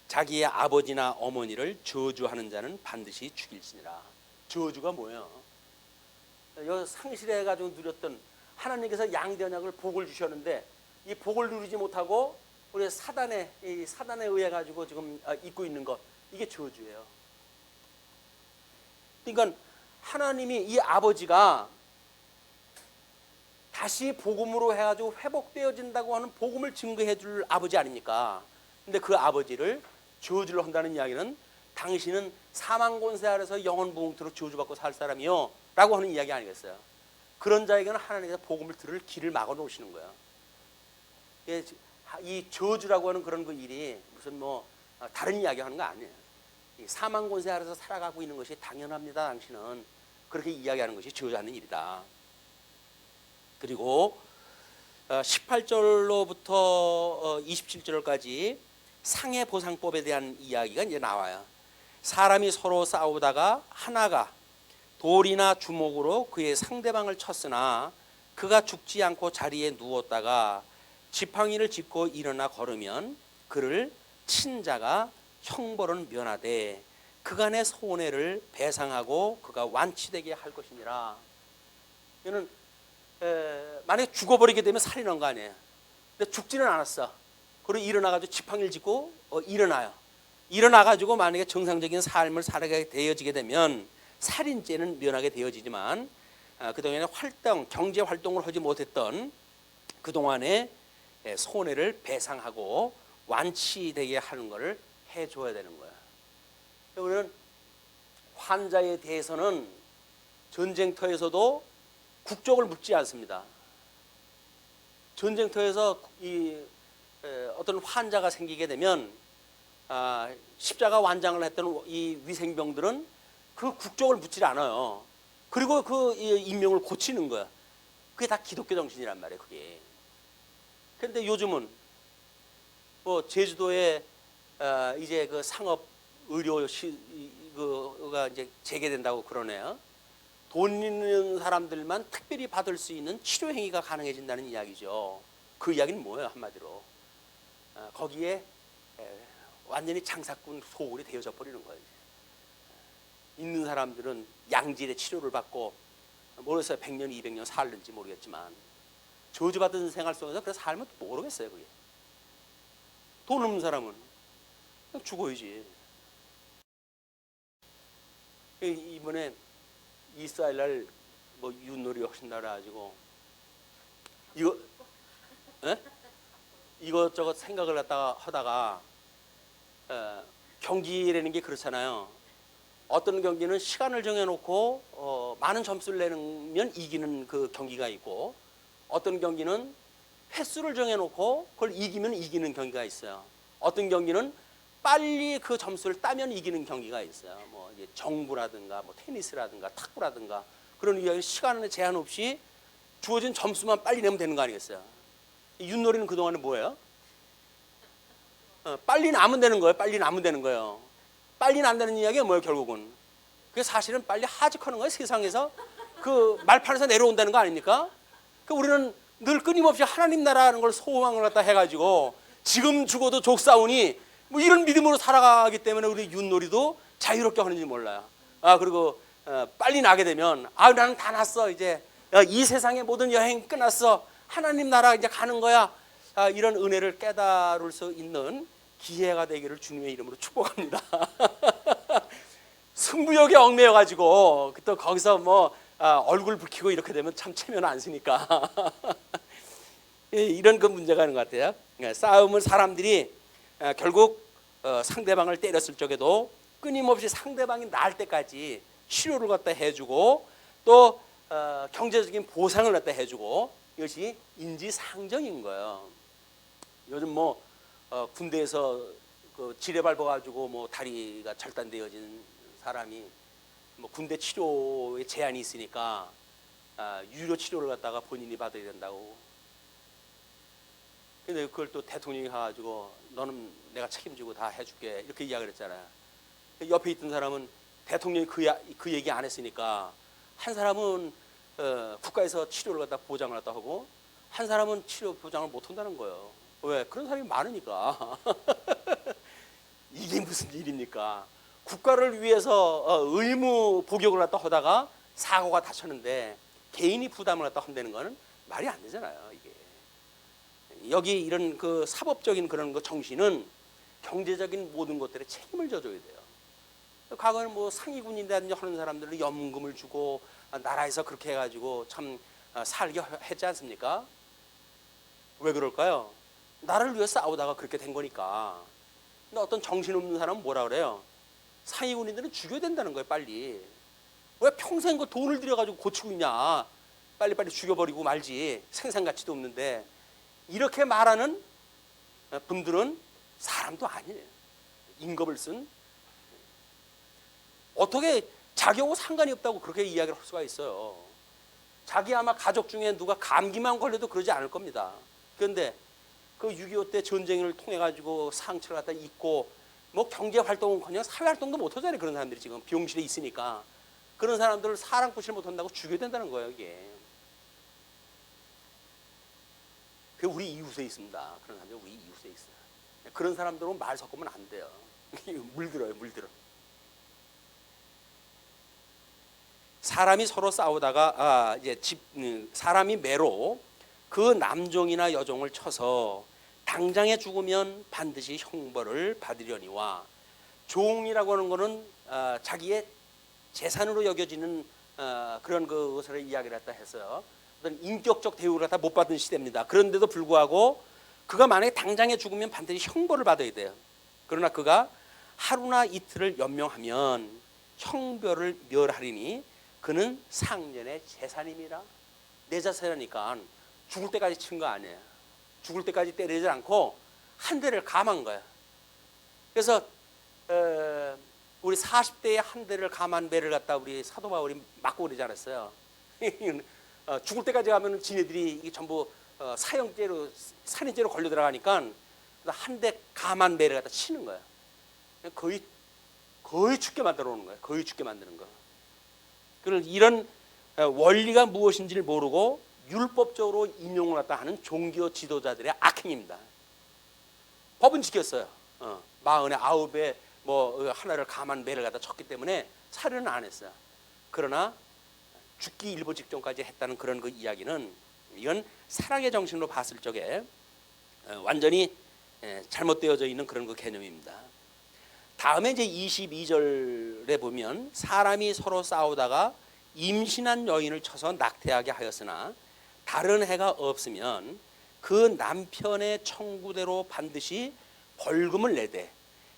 자기의 아버지나 어머니를 저주하는 자는 반드시 죽일지니라. 저주가 뭐예요? 여 상실해 가지고 누렸던 하나님께서 양대 언약을 복을 주셨는데 이 복을 누리지 못하고 우리 사단에 의해 가지고 지금 잊고 있는 것, 이게 저주예요. 그러니까 하나님이 이 아버지가 다시 복음으로 해가지고 회복되어진다고 하는 복음을 증거해 줄 아버지 아닙니까? 근데 그 아버지를 저주를 한다는 이야기는 당신은 사망 권세 아래서 영원 무궁토록 저주받고 살 사람이요 라고 하는 이야기 아니겠어요? 그런 자에게는 하나님께서 복음을 들을 길을 막아 놓으시는 거예요. 이 저주라고 하는 그런 그 일이 무슨 뭐 다른 이야기 하는 거 아니에요. 이 사망 권세 아래서 살아가고 있는 것이 당연합니다. 당신은 그렇게 이야기하는 것이 저주하는 일이다. 그리고 18절로부터 27절까지 상해 보상법에 대한 이야기가 이제 나와요. 사람이 서로 싸우다가 하나가 돌이나 주먹으로 그의 상대방을 쳤으나 그가 죽지 않고 자리에 누웠다가 지팡이를 짚고 일어나 걸으면 그를 친 자가 형벌은 면하되 그간의 손해를 배상하고 그가 완치되게 할 것이니라. 이는 만약에 죽어버리게 되면 살인한 거 아니에요. 근데 죽지는 않았어. 그리고 일어나가지고 지팡이를 짚고 일어나요. 일어나가지고 만약에 정상적인 삶을 살아가게 되어지게 되면 살인죄는 면하게 되어지지만 그동안에 경제 활동을 하지 못했던 그동안의 손해를 배상하고 완치되게 하는 것을 해줘야 되는 거야. 우리는 환자에 대해서는 전쟁터에서도 국적을 묻지 않습니다. 전쟁터에서 어떤 환자가 생기게 되면 십자가 완장을 했던 이 위생병들은 그 국적을 묻지 않아요. 그리고 그 인명을 고치는 거야. 그게 다 기독교 정신이란 말이에요. 그게. 그런데 요즘은 뭐 제주도에 이제 그 상업 의료가 이제 재개된다고 그러네요. 돈 있는 사람들만 특별히 받을 수 있는 치료 행위가 가능해진다는 이야기죠. 그 이야기는 뭐예요? 한마디로 거기에 완전히 장사꾼 소굴이 되어져 버리는 거예요. 있는 사람들은 양질의 치료를 받고 모르겠어요. 100년, 200년 살는지 모르겠지만 저주받은 생활 속에서 그래서 살면 모르겠어요. 그게 돈 없는 사람은 그냥 죽어야지. 이번에 이스라엘 뭐 윷놀이 하신다 그래가지고 이것저것 생각을 갖다가 하다가 경기라는 게 그렇잖아요. 어떤 경기는 시간을 정해놓고 많은 점수를 내면 이기는 그 경기가 있고 어떤 경기는 횟수를 정해놓고 그걸 이기면 이기는 경기가 있어요. 어떤 경기는 빨리 그 점수를 따면 이기는 경기가 있어요. 뭐 이제 정부라든가 뭐 테니스라든가 탁구라든가 그런 이야기 시간에 제한 없이 주어진 점수만 빨리 내면 되는 거 아니겠어요? 윷놀이는 그동안은 뭐예요? 빨리 나면 되는 거예요. 빨리 나면 되는 거예요. 빨리 난다는 이야기가 뭐예요? 결국은 그게 사실은 빨리 하직하는 거예요. 세상에서 그 말판에서 내려온다는 거 아닙니까? 그 우리는 늘 끊임없이 하나님 나라라는 걸 소망을 갖다 해가지고 지금 죽어도 족사오니 뭐 이런 믿음으로 살아가기 때문에 우리 윷놀이도 자유롭게 하는지 몰라요. 그리고 빨리 나게 되면 나는 다 났어. 이제 이 세상의 모든 여행 끝났어. 하나님 나라 이제 가는 거야. 이런 은혜를 깨달을 수 있는 기회가 되기를 주님의 이름으로 축복합니다. 승부욕에 얽매여 가지고 또 거기서 뭐 얼굴 붉히고 이렇게 되면 참 체면 안 쓰니까 이런 그 문제가 있는 것 같아요. 싸움을 사람들이 결국 상대방을 때렸을 적에도 끊임없이 상대방이 나을 때까지 치료를 갖다 해주고 또 경제적인 보상을 갖다 해주고 이것이 인지상정인 거예요. 요즘 뭐 군대에서 그 지뢰 밟아가지고 뭐 다리가 절단되어진 사람이 뭐 군대 치료에 제한이 있으니까 유료 치료를 갖다가 본인이 받아야 된다고. 근데 그걸 또 대통령이 가가지고 너는 내가 책임지고 다 해줄게 이렇게 이야기를 했잖아요. 옆에 있던 사람은 대통령이 그 얘기 안 했으니까 한 사람은 국가에서 치료를 갖다 보장을 갖다 하고 한 사람은 치료 보장을 못 한다는 거예요. 왜? 그런 사람이 많으니까. 이게 무슨 일입니까? 국가를 위해서 의무 복역을 갖다 하다가 사고가 다쳤는데 개인이 부담을 갖다 한다는 거는 말이 안 되잖아요. 이게 여기 이런 그 사법적인 그런 거 정신은 경제적인 모든 것들에 책임을 져줘야 돼요. 과거에는 뭐 상위군인이라든지 하는 사람들은 연금을 주고 나라에서 그렇게 해가지고 참 살게 했지 않습니까? 왜 그럴까요? 나라를 위해 싸우다가 그렇게 된 거니까. 근데 어떤 정신없는 사람은 뭐라 그래요? 상위군인들은 죽여야 된다는 거예요, 빨리. 왜 평생 그 돈을 들여가지고 고치고 있냐? 빨리빨리 죽여버리고 말지. 생산 가치도 없는데. 이렇게 말하는 분들은 사람도 아니에요. 임금을 쓴. 어떻게 자기하고 상관이 없다고 그렇게 이야기를 할 수가 있어요. 자기 아마 가족 중에 누가 감기만 걸려도 그러지 않을 겁니다. 그런데 그 6.25 때 전쟁을 통해 가지고 상처를 갖다 입고 뭐 경제 활동은커녕 사회 활동도 못 하잖아요. 그런 사람들이 지금 병실에 있으니까 그런 사람들을 사랑꾸시를 못 한다고 죽여야 된다는 거예요. 이게 그게 우리 이웃에 있습니다. 그런 사람들 우리 이웃에 있어요. 그런 사람들은 말 섞으면 안 돼요. 물들어요, 물들어. 사람이 서로 싸우다가 이제 사람이 매로 그 남종이나 여종을 쳐서 당장에 죽으면 반드시 형벌을 받으려니와 종이라고 하는 것은 자기의 재산으로 여겨지는 그런 것을 이야기를 했다 해서 어떤 인격적 대우를 갖다 못 받은 시대입니다. 그런데도 불구하고 그가 만약에 당장에 죽으면 반드시 형벌을 받아야 돼요. 그러나 그가 하루나 이틀을 연명하면 형벌을 멸하리니 그는 상년의 재산입니다. 내 자산이니까 죽을 때까지 친 거 아니에요. 죽을 때까지 때리지 않고 한 대를 감한 거야. 그래서 우리 40대에 한 대를 감한 배를 갖다 우리 사도 바울이 맞고 그러지 않았어요. 죽을 때까지 가면 지네들이 전부 사형죄로 살인죄로 걸려 들어가니까 한 대 감한 배를 갖다 치는 거야. 거의 죽게 만들어 놓는 거야. 거의 죽게 만드는 거. 이런 원리가 무엇인지를 모르고 율법적으로 인용을 갖다 하는 종교 지도자들의 악행입니다. 법은 지켰어요. 49에 뭐 하나를 감한 매를 갖다 쳤기 때문에 살인은 안 했어요. 그러나 죽기 일보 직전까지 했다는 그런 그 이야기는 이건 사랑의 정신으로 봤을 적에 완전히 잘못되어져 있는 그런 그 개념입니다. 다음에 이제 22절에 보면 사람이 서로 싸우다가 임신한 여인을 쳐서 낙태하게 하였으나 다른 해가 없으면 그 남편의 청구대로 반드시 벌금을 내되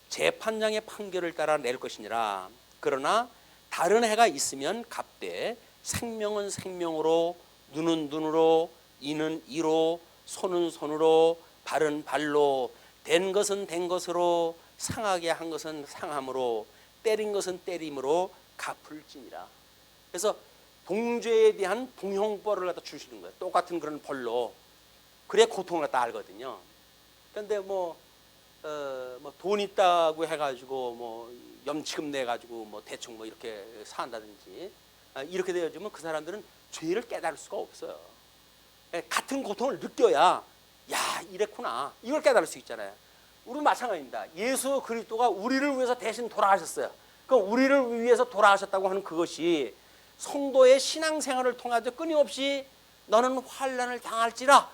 재판장의 판결을 따라 낼 것이니라. 그러나 다른 해가 있으면 갚되 생명은 생명으로 눈은 눈으로 이는 이로 손은 손으로 발은 발로 된 것은 된 것으로 상하게 한 것은 상함으로 때린 것은 때림으로 갚을지니라. 그래서 동죄에 대한 동형벌을 갖다 주시는 거예요. 똑같은 그런 벌로. 그래야 고통을 갖다 알거든요. 그런데 돈 있다고 해가지고 뭐 염치금 내가지고 뭐 대충 뭐 이렇게 산다든지 이렇게 되어지면 그 사람들은 죄를 깨달을 수가 없어요. 같은 고통을 느껴야 야 이랬구나 이걸 깨달을 수 있잖아요. 우리 마찬가지입니다. 예수 그리스도가 우리를 위해서 대신 돌아가셨어요. 그럼 우리를 위해서 돌아가셨다고 하는 그것이 성도의 신앙생활을 통해서 끊임없이 너는 환난을 당할지라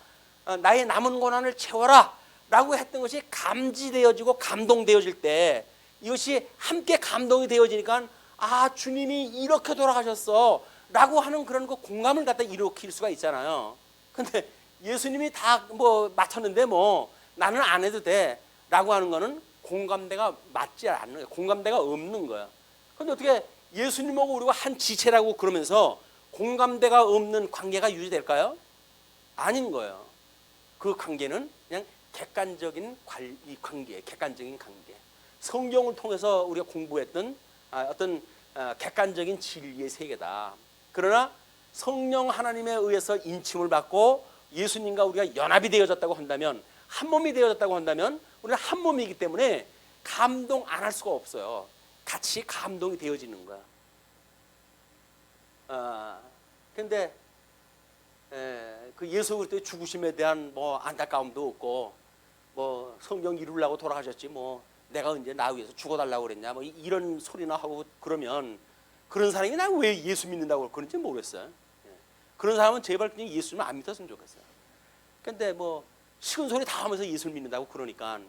나의 남은 고난을 채워라 라고 했던 것이 감지되어지고 감동되어질 때 이것이 함께 감동이 되어지니까 아 주님이 이렇게 돌아가셨어 라고 하는 그런 거 공감을 갖다 일으킬 수가 있잖아요. 근데 예수님이 다 뭐 맡았는데 뭐 나는 안 해도 돼 라고 하는 거는 공감대가 맞지 않는 거예요. 공감대가 없는 거예요. 근데 어떻게 예수님하고 우리가 한 지체라고 그러면서 공감대가 없는 관계가 유지될까요? 아닌 거예요. 그 관계는 그냥 객관적인 관계, 객관적인 관계. 성경을 통해서 우리가 공부했던 어떤 객관적인 진리의 세계다. 그러나 성령 하나님에 의해서 인침을 받고 예수님과 우리가 연합이 되어졌다고 한다면 한 몸이 되어졌다고 한다면 우리는 한 몸이기 때문에 감동 안 할 수가 없어요. 같이 감동이 되어지는 거야. 그런데 그 예수 그리스도의 죽으심에 대한 뭐 안타까움도 없고 뭐 성경 이루려고 돌아가셨지 뭐 내가 언제 나 위해서 죽어달라고 그랬냐 뭐 이런 소리나 하고 그러면 그런 사람이 나 왜 예수 믿는다고 그런지 모르겠어요. 그런 사람은 제발 그냥 예수님을 안 믿었으면 좋겠어요. 근데 뭐 식은 소리 다 하면서 예수를 믿는다고 그러니까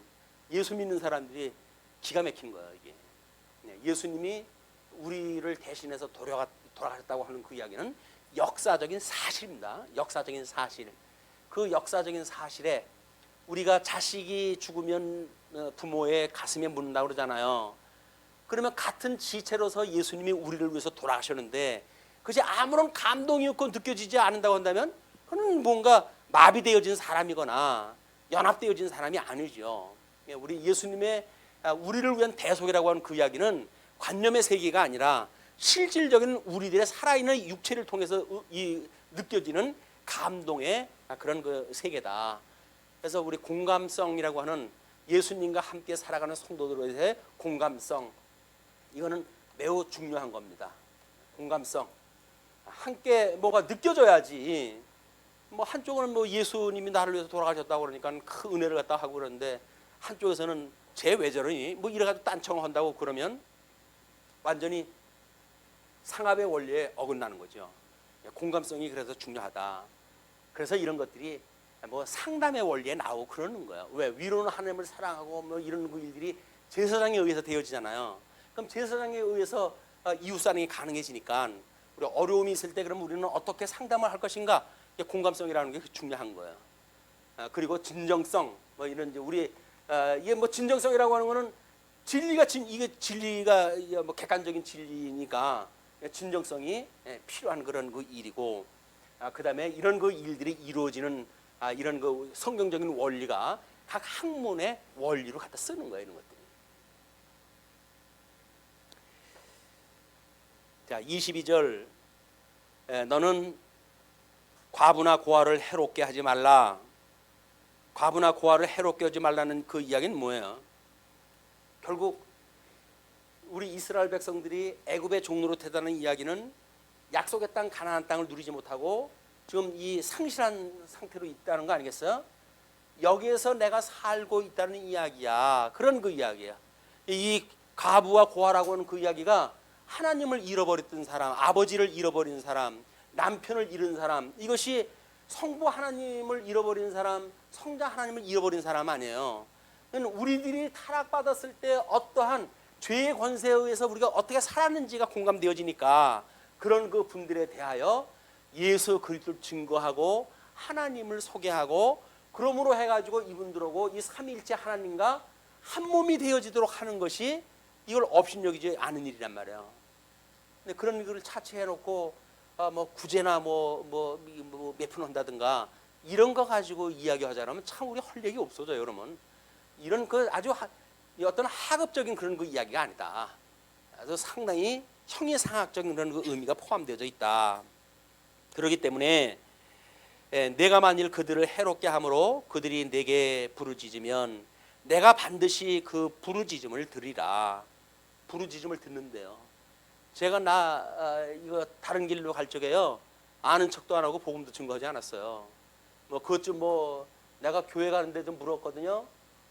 예수 믿는 사람들이 기가 막힌 거예요 이게. 예수님이 우리를 대신해서 돌아가셨다고 하는 그 이야기는 역사적인 사실입니다. 역사적인 사실. 그 역사적인 사실에 우리가 자식이 죽으면 부모의 가슴에 묻는다고 그러잖아요. 그러면 같은 지체로서 예수님이 우리를 위해서 돌아가셨는데 그것이 아무런 감동이 없고 느껴지지 않는다고 한다면 그는 뭔가 마비되어진 사람이거나 연합되어진 사람이 아니죠. 우리 예수님의 우리를 위한 대속이라고 하는 그 이야기는 관념의 세계가 아니라 실질적인 우리들의 살아있는 육체를 통해서 느껴지는 감동의 그런 그 세계다. 그래서 우리 공감성이라고 하는 예수님과 함께 살아가는 성도들의 공감성, 이거는 매우 중요한 겁니다. 공감성. 함께 뭐가 느껴져야지. 뭐 한쪽은 뭐 예수님이 나를 위해서 돌아가셨다고 그러니까 큰 은혜를 갖다 하고 그러는데 한쪽에서는 쟤 왜 저러니? 뭐 이래가지고 딴청한다고 그러면 완전히 상합의 원리에 어긋나는 거죠. 공감성이 그래서 중요하다. 그래서 이런 것들이 뭐 상담의 원리에 나오고 그러는 거예요. 왜? 위로는 하나님을 사랑하고 뭐 이런 그 일들이 제사장에 의해서 되어지잖아요. 그럼 제사장에 의해서 이웃사랑이 가능해지니까 우리 어려움이 있을 때 그럼 우리는 어떻게 상담을 할 것인가? 공감성이라는 게 중요한 거예요. 그리고 진정성 뭐 이런 이제 우리 이게 뭐 진정성이라고 하는 거는 이게 진리가 뭐 객관적인 진리니까 진정성이 필요한 그런 그 일이고 그다음에 이런 그 일들이 이루어지는 이런 그 성경적인 원리가 각 학문의 원리로 갖다 쓰는 거예요, 이런 것들이. 자, 22절 너는 과부나 고아를 해롭게 하지 말라. 과부나 고아를 해롭게 하지 말라는 그 이야기는 뭐예요? 결국 우리 이스라엘 백성들이 애굽의 종로로 태어나는 이야기는 약속의 땅 가나안 땅을 누리지 못하고 지금 이 상실한 상태로 있다는 거 아니겠어요? 여기에서 내가 살고 있다는 이야기야. 그런 그 이야기야. 이 과부와 고아라고 하는 그 이야기가 하나님을 잃어버렸던 사람, 아버지를 잃어버린 사람, 남편을 잃은 사람, 이것이 성부 하나님을 잃어버린 사람, 성자 하나님을 잃어버린 사람 아니에요. 우리들이 타락받았을 때 어떠한 죄의 권세에 의해서 우리가 어떻게 살았는지가 공감되어지니까 그런 그 분들에 대하여 예수 그리스도를 증거하고 하나님을 소개하고 그러므로 해가지고 이분들하고 이 삼위일체 하나님과 한 몸이 되어지도록 하는 것이 이걸 업신여기지 않은 일이란 말이에요. 근데 그런 걸 차치해놓고 뭐 구제나 몇 푼 한다든가 이런 거 가지고 이야기하자면 참 우리 할 얘기 없어져요. 여러분 이런 그 아주 어떤 하급적인 그런 그 이야기가 아니다. 아주 상당히 형이상학적인 그런 그 의미가 포함되어져 있다. 그렇기 때문에 내가 만일 그들을 해롭게 함으로 그들이 내게 부르짖으면 내가 반드시 그 부르짖음을 들으리라. 부르짖음을 듣는데요. 제가 이거 다른 길로 갈 적에요. 아는 척도 안 하고 복음도 증거하지 않았어요. 뭐 그것 좀 뭐 내가 교회 가는데 좀 물었거든요.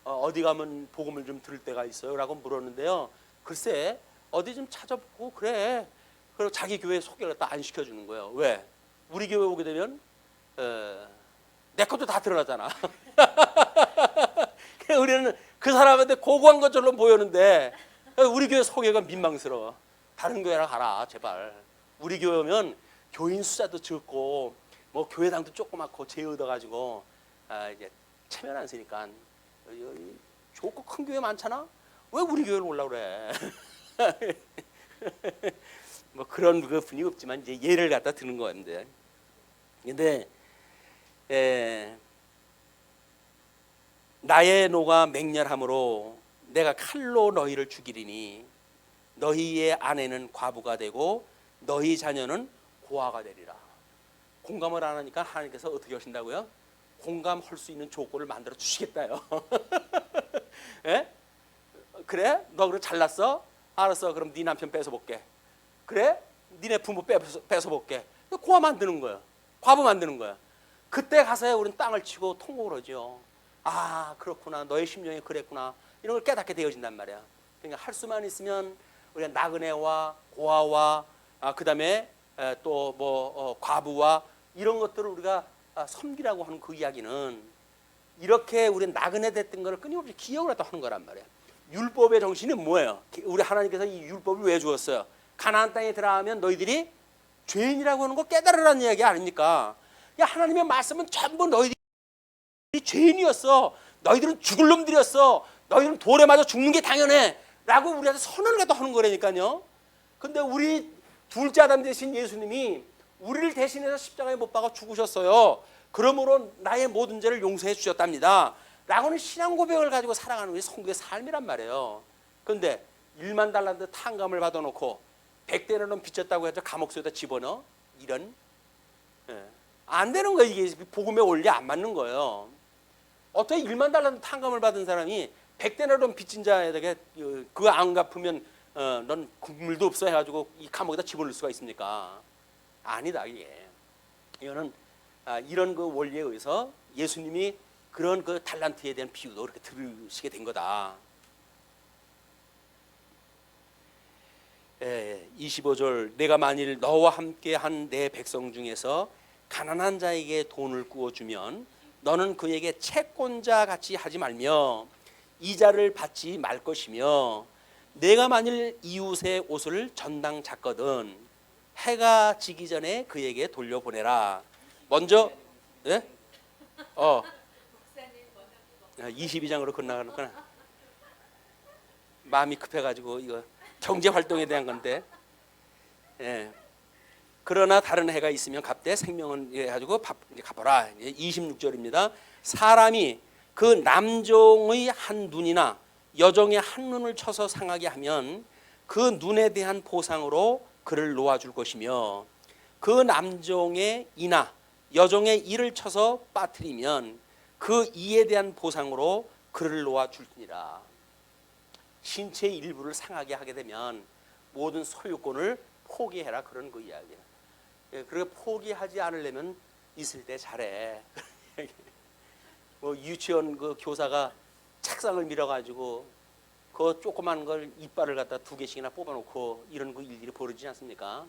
어디 가면 복음을 좀 들을 때가 있어요? 라고 물었는데요. 글쎄 어디 좀 찾아보고 그래. 그리고 자기 교회 소개를 다 안 시켜주는 거예요. 왜? 우리 교회 오게 되면 내 것도 다 드러나잖아. 우리는 그 사람한테 고고한 것처럼 보였는데 우리 교회 소개가 민망스러워. 다른 교회나 가라 제발. 우리 교회 오면 교인 숫자도 적고 뭐 교회당도 조그맣고 재 얻어가지고 이제 체면 안 쓰니까 좋고 큰 교회 많잖아. 왜 우리 교회로 오려고 그래? 뭐 그런 그 분위기 없지만 이제 예를 갖다 드는 건데. 근데 나의 노가 맹렬함으로 내가 칼로 너희를 죽이리니 너희의 아내는 과부가 되고 너희 자녀는 고아가 되리라. 공감을 안 하니까 하나님께서 어떻게 하신다고요? 공감할 수 있는 조건을 만들어 주시겠다요. 예? 그래? 너 그래 잘났어? 알았어. 그럼 네 남편 뺏어볼게. 그래? 니네 부모 뺏어볼게. 고아 만드는 거야. 과부 만드는 거야. 그때 가서야 우리는 땅을 치고 통곡을 하죠. 아 그렇구나, 너의 심령이 그랬구나, 이런 걸 깨닫게 되어진단 말이야. 그러니까 할 수만 있으면 우리가 나그네와 고아와 그다음에 또 뭐 과부와 이런 것들을 우리가 섬기라고 하는 그 이야기는 이렇게 우리 나그네 됐던 것을 끊임없이 기억을 했다 하는 거란 말이야. 율법의 정신이 뭐예요? 우리 하나님께서 이 율법을 왜 주었어요? 가나안 땅에 들어가면 너희들이 죄인이라고 하는 거 깨달으라는 이야기 아닙니까? 야, 하나님의 말씀은 전부 너희들이 죄인이었어. 너희들은 죽을 놈들이었어. 너희들은 돌에 맞아 죽는 게 당연해. 라고 우리한테 선언을 갖다 하는 거라니까요. 근데 우리 둘째 아담 대신 예수님이 우리를 대신해서 십자가에 못 박아 죽으셨어요. 그러므로 나의 모든 죄를 용서해 주셨답니다. 라고는 신앙 고백을 가지고 살아가는 우리 성도의 삶이란 말이에요. 그런데 1만 달란트 탕감을 받아놓고 100대나리온 빚졌다고 해서 감옥 속에다 집어넣어? 이런 안 되는 거예요. 이게 복음의 원리 안 맞는 거예요. 어떻게 1만 달란트 탕감을 받은 사람이 100대나리온 빚진 자에게 그거 안 갚으면 넌 국물도 없어 해가지고 이 감옥에다 집어넣을 수가 있습니까? 아니다. 이게 이거는 이런 그 원리에 의해서 예수님이 그런 그 달란트에 대한 비유도 그렇게 들으시게 된 거다. 25절 내가 만일 너와 함께 한 내 백성 중에서 가난한 자에게 돈을 구워주면 너는 그에게 채권자 같이 하지 말며 이자를 받지 말 것이며 내가 만일 이웃의 옷을 전당 잤거든 해가 지기 전에 그에게 돌려보내라. 먼저 22장으로 끝나가는구나. 마음이 급해가지고 이거 경제 활동에 대한 건데. 그러나 다른 해가 있으면 갚되 생명은 해가지고 갚아라. 26절입니다. 사람이 그 남종의 한 눈이나 여종의 한 눈을 쳐서 상하게 하면 그 눈에 대한 보상으로 그를 놓아줄 것이며 그 남종의 이나 여종의 이를 쳐서 빠뜨리면 그 이에 대한 보상으로 그를 놓아줄지니라. 신체의 일부를 상하게 하게 되면 모든 소유권을 포기해라, 그런 그 이야기야. 그렇게 포기하지 않으려면 있을 때 잘해. 뭐 유치원 그 교사가 책상을 밀어가지고 그 조그만 걸 이빨을 갖다 2개씩이나 뽑아놓고 이런 그 일들이 벌어지지 않습니까?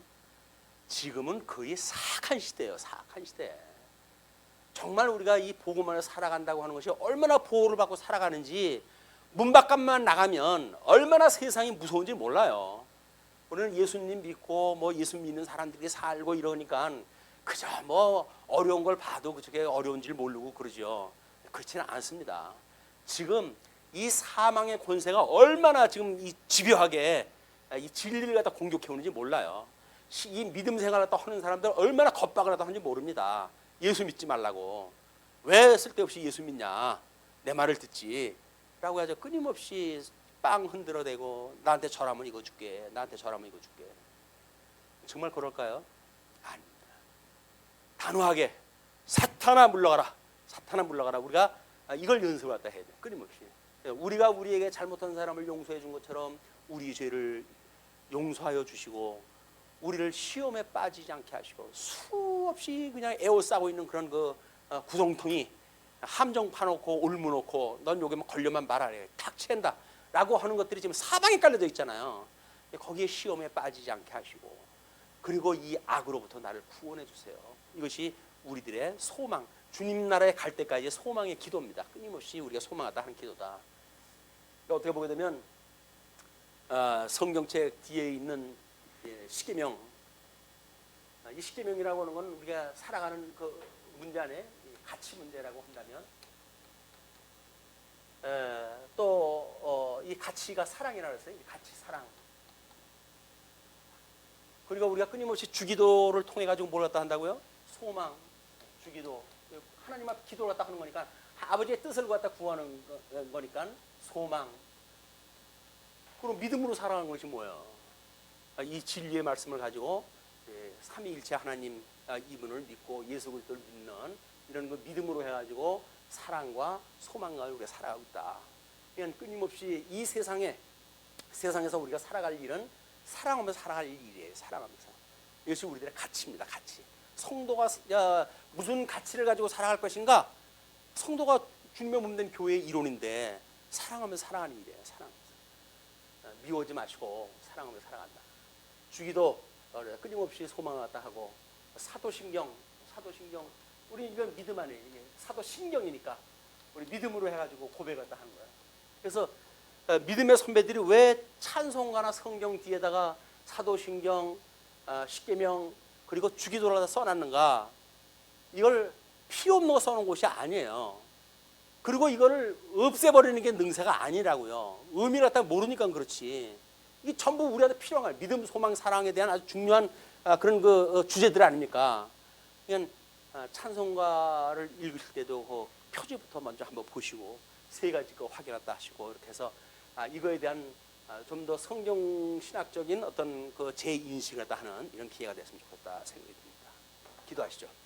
지금은 거의 사악한 시대예요. 사악한 시대. 정말 우리가 이 복음 안에 살아간다고 하는 것이 얼마나 보호를 받고 살아가는지 문 밖만 나가면 얼마나 세상이 무서운지 몰라요. 우리는 예수님 믿고 뭐 예수 믿는 사람들이 살고 이러니까 그저 뭐 어려운 걸 봐도 그게 어려운 줄 모르고 그러죠. 그렇지는 않습니다. 지금 이 사망의 권세가 얼마나 지금 이 집요하게 이 진리를 갖다 공격해 오는지 몰라요. 이 믿음 생활을 갖다 하는 사람들 얼마나 겁박을 갖다 하는지 모릅니다. 예수 믿지 말라고. 왜 쓸데없이 예수 믿냐? 내 말을 듣지. 라고 하죠. 끊임없이 빵 흔들어대고 나한테 절하면 이거 줄게. 나한테 절하면 이거 줄게. 정말 그럴까요? 아닙니다. 단호하게 사탄아 물러가라. 사탄아 물러가라. 우리가 이걸 연습을 갖다 해야 돼. 끊임없이. 우리가 우리에게 잘못한 사람을 용서해 준 것처럼 우리 죄를 용서하여 주시고 우리를 시험에 빠지지 않게 하시고 수없이 그냥 에워싸고 있는 그런 그 구덩텅이 함정 파놓고 올무놓고 넌 여기만 걸려만 말하래. 탁 챈다. 라고 하는 것들이 지금 사방에 깔려져 있잖아요. 거기에 시험에 빠지지 않게 하시고 그리고 이 악으로부터 나를 구원해 주세요. 이것이 우리들의 소망, 주님 나라에 갈 때까지의 소망의 기도입니다. 끊임없이 우리가 소망하다 하는 기도다. 어떻게 보게 되면 성경책 뒤에 있는 십계명, 이 십계명이라고 하는 건 우리가 살아가는 그 문제 안에 가치 문제라고 한다면 또 이 가치가 사랑이라고 했어요. 가치, 사랑. 그러니까 우리가 끊임없이 주기도를 통해 가지고 뭘 갖다 한다고요? 소망, 주기도. 하나님 앞에 기도를 갖다 하는 거니까 아버지의 뜻을 갖다 구하는 거니까 소망. 그리고 믿음으로 살아가는 것이 뭐예요? 이 진리의 말씀을 가지고 삼위일체 하나님 이분을 믿고 예수 그리스도를 믿는 이런 그 믿음으로 해가지고 사랑과 소망과 우리가 살아가고 있다. 그러니까 끊임없이 이 세상에서 우리가 살아갈 일은 사랑하면서 살아갈 일이에요. 사랑하면서. 이것이 우리들의 가치입니다. 가치. 성도가 무슨 가치를 가지고 살아갈 것인가? 성도가 주님의 몸된 교회의 이론인데 사랑하면서 살아가는 일이에요. 사랑하면서. 미워하지 마시고 사랑하면서 살아간다. 주기도 끊임없이 소망하다 하고 사도신경 우리 이건 믿음 아니에요. 이게 사도신경이니까 우리 믿음으로 해가지고 고백했다 하는 거예요. 그래서 믿음의 선배들이 왜 찬송가나 성경 뒤에다가 사도신경, 십계명 그리고 주기도를 다 써놨는가? 이걸 필요 없는 거 써놓은 곳이 아니에요. 그리고 이거를 없애버리는 게 능사가 아니라고요. 의미를 갖다 모르니까 그렇지. 이게 전부 우리한테 필요한 거예요. 믿음, 소망, 사랑에 대한 아주 중요한 그런 그 주제들 아닙니까? 그냥 찬송가를 읽으실 때도 그 표지부터 먼저 한번 보시고 세 가지 거 확인했다 하시고 이렇게 해서 이거에 대한 좀 더 성경 신학적인 어떤 그 재인식을 하는 이런 기회가 됐으면 좋겠다 생각이 듭니다. 기도하시죠.